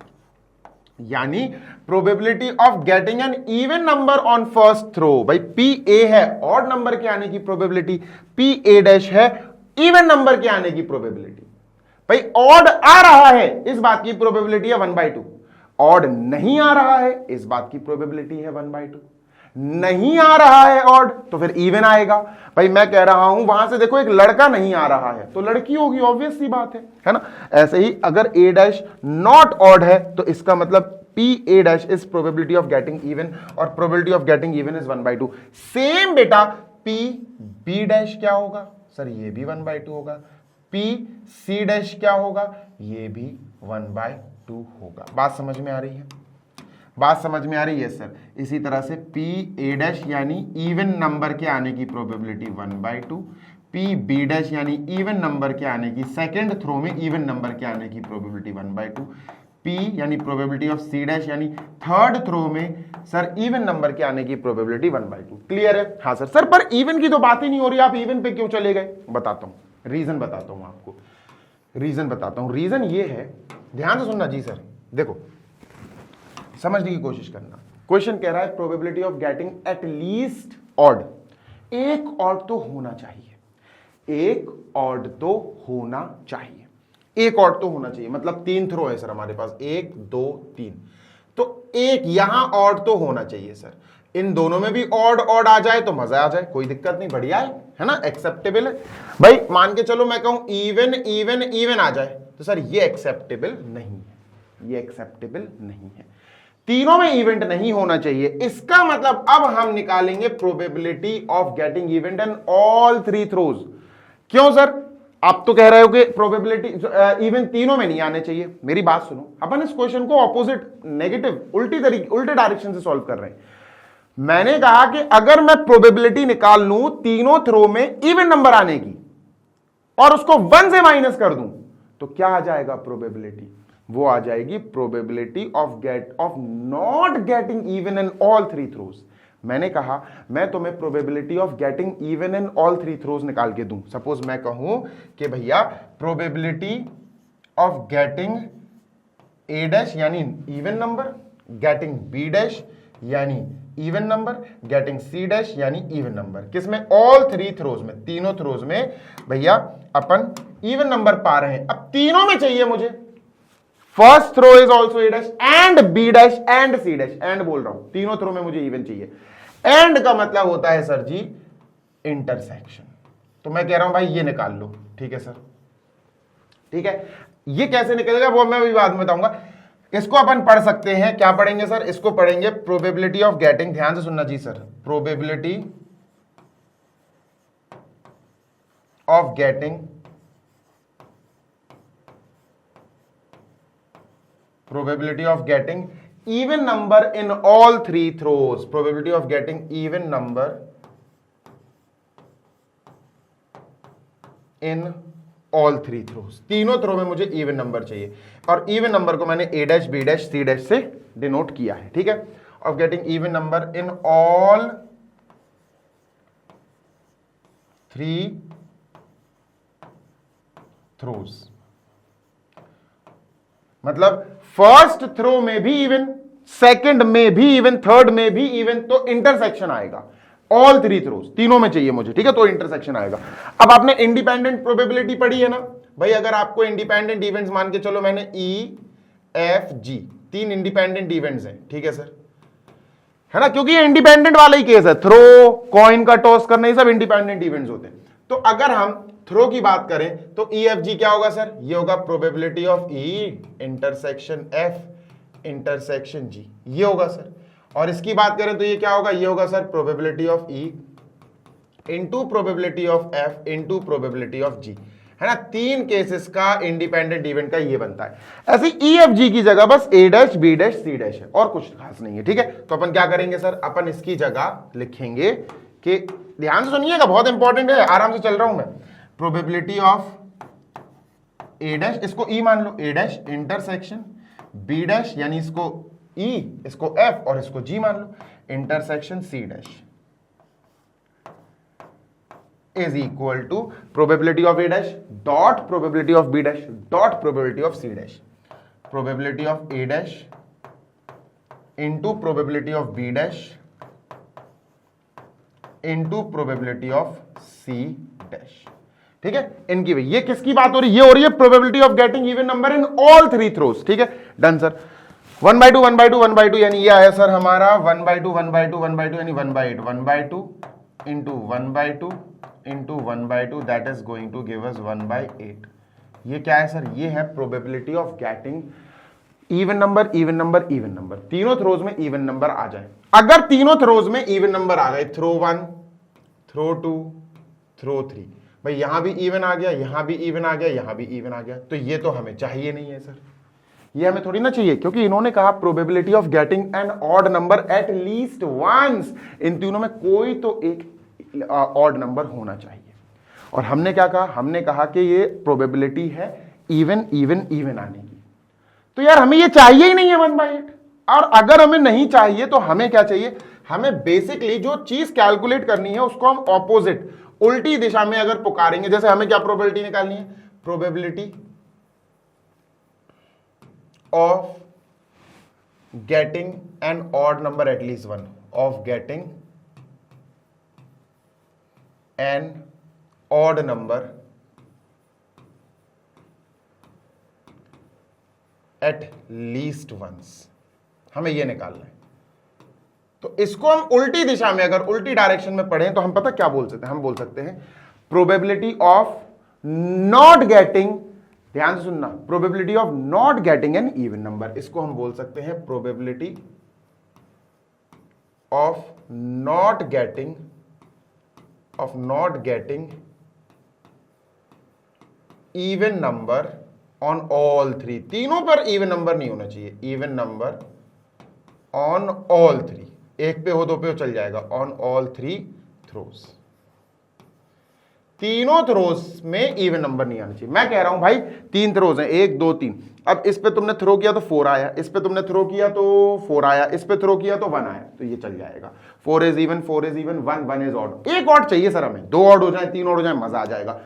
यानी probability of getting an even number on first throw, भाई पी ए है ऑड नंबर के आने की प्रोबेबिलिटी, पी ए डैश है इवन नंबर के आने की प्रोबेबिलिटी। भाई ऑड आ रहा है, इस बात की प्रोबेबिलिटी है 1/2, ऑड नहीं आ रहा है, इस बात की प्रोबेबिलिटी है 1/2। नहीं आ रहा है ऑड तो फिर इवन आएगा। भाई मैं कह रहा हूं वहां से देखो एक लड़का नहीं आ रहा है तो लड़की होगी, ऑब्वियस सी बात है ना। ऐसे ही अगर ए डैश नॉट ऑड है तो इसका मतलब P A dash is probability of getting even, और probability of getting even is 1/2। Same बेटा पी बी डैश क्या होगा सर? ये भी 1/2 होगा। पी सी डैश क्या होगा? ये भी 1/2 होगा। बात समझ में आ रही है? बात समझ में आ रही है सर। इसी तरह से पी ए डैश यानी इवन नंबर के आने की प्रोबेबिलिटी 1/2, पी बी डैश यानी इवन नंबर के आने की, सेकेंड थ्रो में इवन नंबर के आने की प्रोबेबिलिटी 1/2, पी यानी प्रोबेबिलिटी ऑफ सी डैश यानी थर्ड थ्रो में सर इवन नंबर के आने की प्रोबेबिलिटी 1/2। क्लियर है? हाँ सर। सर पर इवन की तो बात ही नहीं हो रही, आप इवन पे क्यों चले गए? बताता हूं, रीजन बताता हूं आपको, रीजन बताता हूं। रीजन ये है, ध्यान से सुनना जी सर, देखो समझने की कोशिश करना। क्वेश्चन कह रहा है probability of getting at least odd, एक ऑड तो होना चाहिए, एक ऑड तो होना चाहिए, एक ऑड तो होना चाहिए। मतलब 3 थ्रो है सर हमारे पास, 1 2 3, तो एक यहां ऑड तो होना चाहिए सर। इन दोनों में भी ऑड ऑड आ जाए तो मजा आ जाए, कोई दिक्कत नहीं, बढ़िया है ना, एक्सेप्टेबल है। भाई मान के चलो मैं कहूं इवन इवन इवन आ जाए तो सर ये एक्सेप्टेबल नहीं है, ये एक्सेप्टेबल नहीं है। तीनों में इवेंट नहीं होना चाहिए। इसका मतलब अब हम निकालेंगे probability of getting event in all 3 throws. क्यों सर? आप तो कह रहे हो कि प्रोबेबिलिटी इवन तीनों में नहीं आने चाहिए। मेरी बात सुनो, अपन इस क्वेश्चन को ऑपोजिट नेगेटिव उल्टे डायरेक्शन से सॉल्व कर रहे हैं। मैंने कहा कि अगर मैं प्रोबेबिलिटी निकाल लूं तीनों थ्रो में इवन नंबर आने की और उसको 1 से माइनस कर दूं तो क्या आ जाएगा प्रोबेबिलिटी? वो आ जाएगी probability of not getting even in all 3 throws. मैंने कहा मैं तुम्हें probability of getting even in all 3 throws निकाल के दूं। सपोज मैं कहूं कि भैया probability of getting A dash यानी even number, getting B dash यानी even number, getting C dash यानी इवन नंबर, किसमें? ऑल 3 थ्रोज में, तीनों थ्रोज में भैया अपन इवन नंबर पा रहे हैं। अब तीनों में चाहिए मुझे, first throw is also A dash and B dash and C dash, and बोल रहा हूं, तीनों थ्रो में मुझे इवन चाहिए। एंड का मतलब होता है सर जी इंटरसेक्शन, तो मैं कह रहा हूं भाई ये निकाल लो, ठीक है सर, ठीक है। ये कैसे निकलेगा वो मैं भी बाद में बताऊंगा। इसको अपन पढ़ सकते हैं, क्या पढ़ेंगे सर, इसको पढ़ेंगे प्रोबेबिलिटी ऑफ गेटिंग, ध्यान से सुनना जी sir, probability of getting, probability of getting even number in all three throws, probability of getting even number in all three throws, तीनों थ्रो में मुझे इवन नंबर चाहिए, और इवन नंबर को मैंने a dash b dash c dash से denote किया है, ठीक है। Of getting even number in all three throws, मतलब फर्स्ट थ्रो में भी इवन, सेकंड में भी इवन, थर्ड में भी इवन, तो इंटरसेक्शन आएगा। ऑल थ्री थ्रोज, तीनों में चाहिए मुझे, ठीक है, तो इंटरसेक्शन आएगा। अब आपने इंडिपेंडेंट प्रोबेबिलिटी पढ़ी है ना भाई, अगर आपको इंडिपेंडेंट इवेंट्स मान के चलो, मैंने ई एफ जी तीन इंडिपेंडेंट इवेंट्स हैं, ठीक है सर, है ना, क्योंकि ये इंडिपेंडेंट वाला ही केस है, थ्रो, कॉइन का टॉस करना, ये सब इंडिपेंडेंट इवेंट्स होते हैं। तो अगर हम थ्रो की बात करें तो ई एफ जी क्या होगा सर, ये होगा probability of E intersection F intersection G, ये होगा सर। और इसकी बात करें तो ये क्या होगा, ये होगा sir probability of E into probability of F into probability of G, है ना। तीन केसेस का इंडिपेंडेंट इवेंट का ये बनता है। ऐसे ई एफ जी की जगह बस A dash B dash C dash है, और कुछ खास नहीं है, ठीक है। तो अपन क्या करेंगे सर, अपन इसकी जगह लिखेंगे कि, ध्यान से सुनिएगा, बहुत इंपॉर्टेंट है, आराम से चल रहा हूं मैं, प्रोबेबिलिटी ऑफ ए डैश, इसको ई मान लो, A dash intersection B dash, यानी इसको ई, इसको एफ और इसको जी मान लो, intersection C dash is equal to probability of A dash dot probability of B dash dot probability of C dash, probability of A dash into probability of B dash into probability of C dash, ठीक है। इनकी भाई ये किसकी बात हो रही है, ये हो रही है probability of getting even number in all three throws, ठीक है, डन सर। 1/2 1/2 1/2 यानी ये आया सर हमारा 1/2 1/2 1/2 यानी 1/8 1/2 into 1/2 into 1/2, that is going to give us 1/8। ये क्या है सर, ये है probability of getting even number even number even number, तीनों थ्रोज में इवन नंबर आ जाए। अगर तीनों थ्रोज में इवन नंबर आ गए, थ्रो 1 थ्रो 2 थ्रो 3, भाई यहां भी इवन आ गया, यहां भी इवन आ गया, यहां भी इवन आ गया, तो ये तो हमें चाहिए नहीं है सर, ये हमें थोड़ी ना चाहिए, क्योंकि इन्होंने कहा probability of getting an odd number at least once, इन तीनों में कोई तो एक ऑड नंबर होना चाहिए। और हमने क्या कहा, हमने कहा कि ये प्रोबेबिलिटी है इवन इवन इवन आने की, तो यार हमें ये चाहिए ही नहीं है 1/8। और अगर हमें नहीं चाहिए तो हमें क्या चाहिए, हमें बेसिकली जो चीज कैलकुलेट करनी है उसको हम ऑपोजिट, उल्टी दिशा में अगर पुकारेंगे, जैसे हमें क्या प्रोबेबिलिटी निकालनी है, probability of getting an odd number at least one, of getting an odd number at least once, हमें यह निकालना है। तो इसको हम उल्टी दिशा में, अगर उल्टी डायरेक्शन में पढ़ें तो हम पता क्या बोल सकते हैं, हम बोल सकते हैं प्रोबेबिलिटी ऑफ नॉट गेटिंग, ध्यान से सुनना, probability of not getting an even number, इसको हम बोल सकते हैं probability of not getting even number on all three, तीनों पर इवन नंबर नहीं होना चाहिए, even number on all three, एक पे हो दो पे हो चल जाएगा, ऑन ऑल थ्री थ्रोस, तीनों थ्रोस में इवन नंबर नहीं आना चाहिए। मैं कह रहा हूं भाई तीन थ्रोस हैं, 1 2 3, अब इस पे तुमने थ्रो किया तो 4 आया, इस पे तुमने थ्रो किया तो 4 आया, इस पे थ्रो किया तो 1 आया, तो ये चल जाएगा। 4 इज इवन 1 1 इज ऑड, एक ऑड चाहिए सर हमें, 2 ऑड हो जाए 3 ऑड हो जाए, मजा आ जाएगा।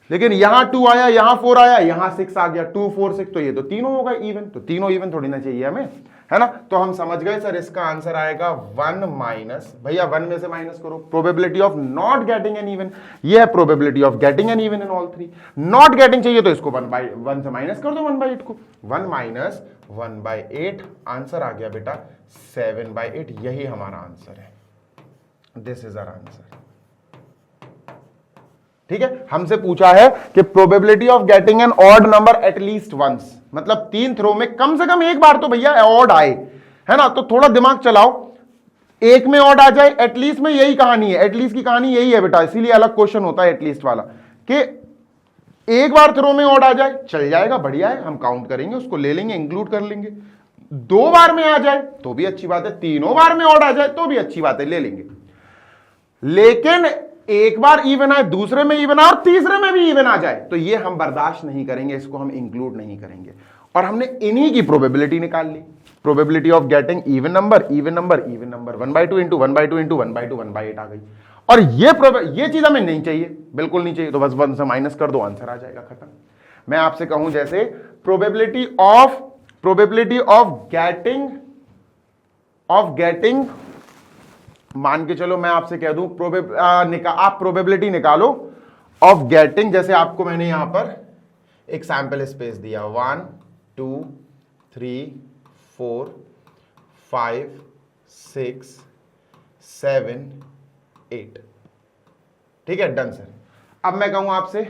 लेकिन यहां 2 आया, यहां 4 आया, यहां 6 आ गया, 2 4 6, तो ये तो तीनों होगा इवन, तो तीनों इवन थोड़ी ना चाहिए हमें, है ना। तो हम समझ गए सर, इसका आंसर आएगा 1 माइनस, भैया 1 में से माइनस करो, probability of not getting an even, ये है probability of getting an even in all 3। Not getting चाहिए तो इसको 1 से माइनस कर दो 1/8 को, 1 माइनस 1/8, आंसर आ गया बेटा 7/8, यही हमारा आंसर है, दिस इज आवर आंसर। ठीक है, हमसे पूछा है कि probability of getting an odd number at least once, मतलब 3 थ्रो में कम से कम एक बार तो भैया ऑड आए, है ना। तो थोड़ा दिमाग चलाओ, एक में ऑड आ जाए, एटलीस्ट में यही कहानी है, एटलीस्ट की कहानी यही है बेटा, इसीलिए अलग क्वेश्चन होता है एटलीस्ट वाला, कि एक बार थ्रो में ऑड आ जाए चल जाएगा, बढ़िया है, हम काउंट करेंगे, उसको ले लेंगे, इंक्लूड कर लेंगे। 2 बार में आ जाए तो भी अच्छी बात है, 3 बार में ऑड आ जाए तो भी अच्छी बात है, ले लेंगे। लेकिन एक बार इवन आए, दूसरे में इवन आए और तीसरे में भी इवन आ जाए, तो ये हम बर्दाश्त नहीं करेंगे, इसको हम इंक्लूड नहीं करेंगे। और हमने इन्हीं की प्रोबेबिलिटी निकाल ली, probability of getting even number, even number, even number, 1/2 into 1/2 into 1/2, 1/8 आ गई। और ये चीज हमें नहीं चाहिए, बिल्कुल नहीं चाहिए, तो बस 1 से माइनस कर दो, आंसर आ जाएगा, खत्म। मैं आपसे कहूं जैसे प्रोबेबिलिटी ऑफ गेटिंग, मान के चलो मैं आपसे कह दूं आप प्रोबेबिलिटी निकालो ऑफ गेटिंग, जैसे आपको मैंने यहां पर एक सैंपल स्पेस दिया, 1 2 3 4 5 6 7 8, ठीक है, डन सर। अब मैं कहूं आपसे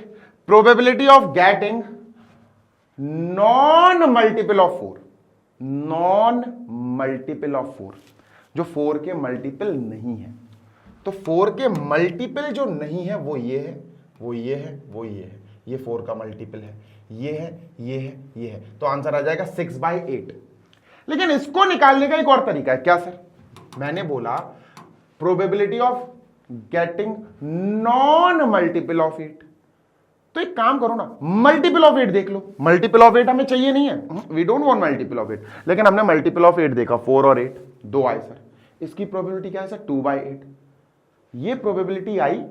probability of getting non multiple of 4, non multiple of 4, जो 4 के मल्टीपल नहीं है। तो 4 के मल्टीपल जो नहीं है वो ये है, वो ये है, वो ये है, ये 4 का मल्टीपल है, ये है, ये है, ये है, तो आंसर आ जाएगा 6/8। लेकिन इसको निकालने का एक और तरीका है, क्या सर? मैंने बोला probability of getting non multiple of 8, तो एक काम करो ना, मल्टीपल ऑफ 8 देख लो। मल्टीपल ऑफ 8 हमें चाहिए नहीं है, we don't want multiple of 8, लेकिन हमने मल्टीपल ऑफ 8 देखा, 4 और 8, 2 आए सर। इसकी प्रोबेबिलिटी क्या है सर? 2/8। ये probability I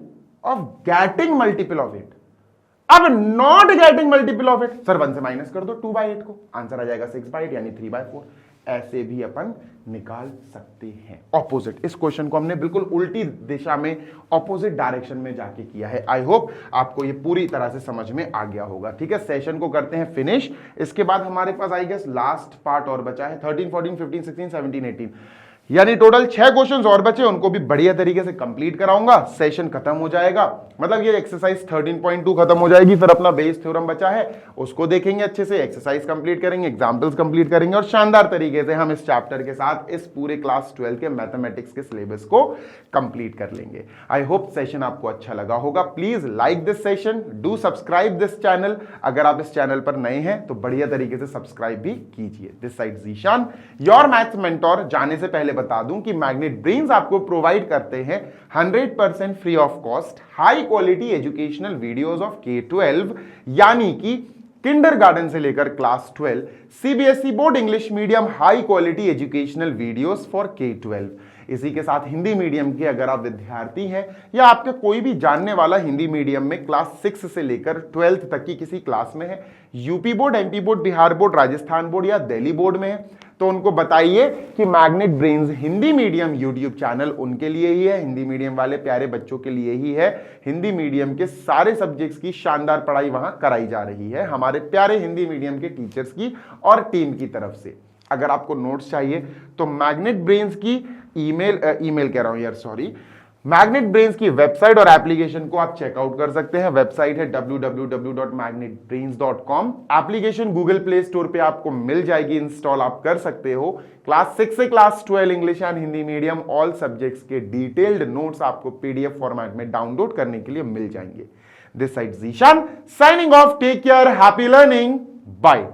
of getting multiple of 8। अब not getting multiple of 8, sir 1 से माइनस कर दो 2/8 को, आंसर आ जाएगा 6/8 यानी 3/4। ऐसे भी अपन निकाल सकते हैं ऑपोजिट। इस क्वेश्चन को हमने बिल्कुल उल्टी दिशा में, ऑपोजिट डायरेक्शन में जाके किया है। आई होप आपको ये पूरी तरह से समझ में आ गया होगा। ठीक है, सेशन को करते हैं फिनिश। इसके बाद हमारे पास आई गेस लास्ट पार्ट और बचा है, 13 14 15 16 17 18, यानी टोटल 6 क्वेश्चंस और बचे, उनको भी बढ़िया तरीके से कंप्लीट कराऊंगा, सेशन खत्म हो जाएगा। मतलब ये एक्सरसाइज 13.2 खत्म हो जाएगी, फिर अपना बेस थ्योरम बचा है, उसको देखेंगे अच्छे से, एक्सरसाइज कंप्लीट करेंगे, एग्जांपल्स कंप्लीट करेंगे और शानदार तरीके से हम इस चैप्टर के साथ इस पूरे क्लास 12 के मैथमेटिक्स के सिलेबस को कंप्लीट कर लेंगे। आई होप सेशन आपको अच्छा लगा होगा। Please like this session, do subscribe this channel. अगर आप इस चैनल पर नए हैं तो बढ़िया तरीके से सब्सक्राइब भी कीजिए। This side Zeeshan, your maths mentor. जाने से पहले बता दूं कि मैग्नेट ब्रेन्स आपको प्रोवाइड करते हैं 100% free of cost high quality educational videos of K12, यानी कि किंडरगार्टन से लेकर class 12 CBSE board English medium high quality educational videos for K12। इसी के साथ हिंदी मीडियम के अगर आप विद्यार्थी हैं या आपके कोई भी जानने वाला हिंदी मीडियम में क्लास 6 से लेकर 12th तक की किसी क्लास में है, UP board, MP board, Bihar board, Rajasthan board या दिल्ली बोर्ड में है, तो उनको बताइए कि magnet brains Hindi medium YouTube channel उनके लिए ही है, हिंदी मीडियम वाले प्यारे बच्चों के लिए ही है। हिंदी मीडियम के सारे सब्जेक्ट्स की शानदार पढ़ाई वहां कराई जा रही है हमारे प्यारे हिंदी मीडियम के टीचर्स की और टीम की तरफ से। अगर आपको नोट्स चाहिए तो मैग्नेट ब्रेन्स की मैग्नेट ब्रेन्स की वेबसाइट और एप्लीकेशन को आप चेकआउट कर सकते हैं। वेबसाइट है www.magnetbrains.com। Application Google play store पे आपको मिल जाएगी, इंस्टॉल आप कर सकते हो। क्लास 6 से class 12 English and Hindi medium all subjects के डिटेल्ड नोट्स आपको पीडीएफ फॉर्मेट में डाउनलोड करने के लिए मिल जाएंगे। This side Zeeshan signing off, take care, happy learning, bye.